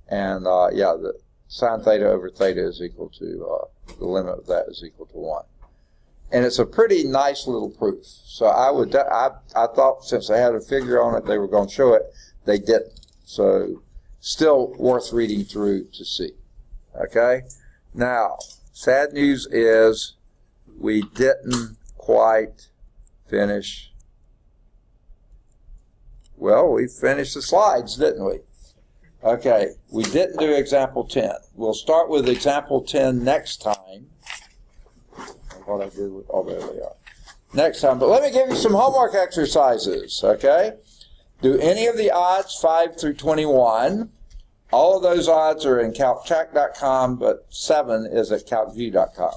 [SPEAKER 1] And, yeah, the sine theta over theta is equal to, the limit of that is equal to 1. And it's a pretty nice little proof. So I thought since they had a figure on it, they were going to show it. They didn't. So still worth reading through to see. Okay? Now, sad news is we didn't quite finish. Well, we finished the slides, didn't we? Okay, we didn't do example 10. We'll start with example 10 next time. What I did with, oh, there they are. Next time, but let me give you some homework exercises, okay? Do any of the odds 5 through 21. All of those odds are in calctrack.com, but 7 is at calcview.com.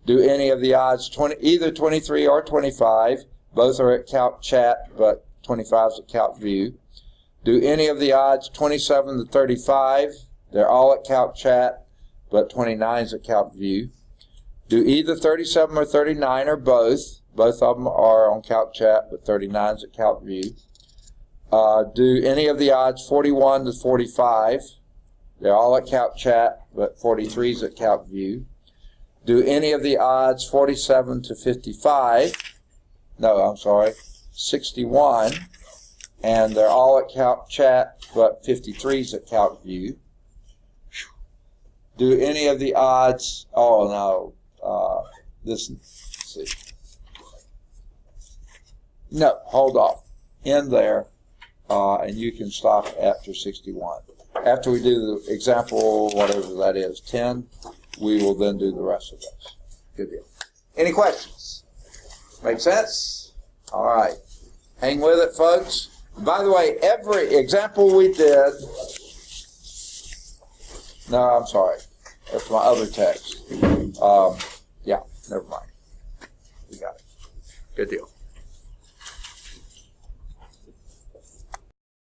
[SPEAKER 1] Do any of the odds either 23 or 25. Both are at calcchat, but 25 is at calcview. Do any of the odds 27 to 35. They're all at calcchat, but 29 is at calcview. Do either 37 or 39 or both. Both of them are on calcchat, but 39 is at calcview. Do any of the odds 41 to 45. They're all at calcchat, but 43 is at calcview. Do any of the odds 47 to 55. No, I'm sorry, 61. And they're all at calcchat, but 53 is at calcview. Do any of the odds, oh no, let's see. No, hold off. In there, and you can stop after 61. After we do the example, whatever that is, 10, we will then do the rest of those. Good deal. Any questions? Make sense? All right. Hang with it, folks. By the way, every example we did, no, I'm sorry. That's my other text. Yeah, never mind. We got it. Good deal.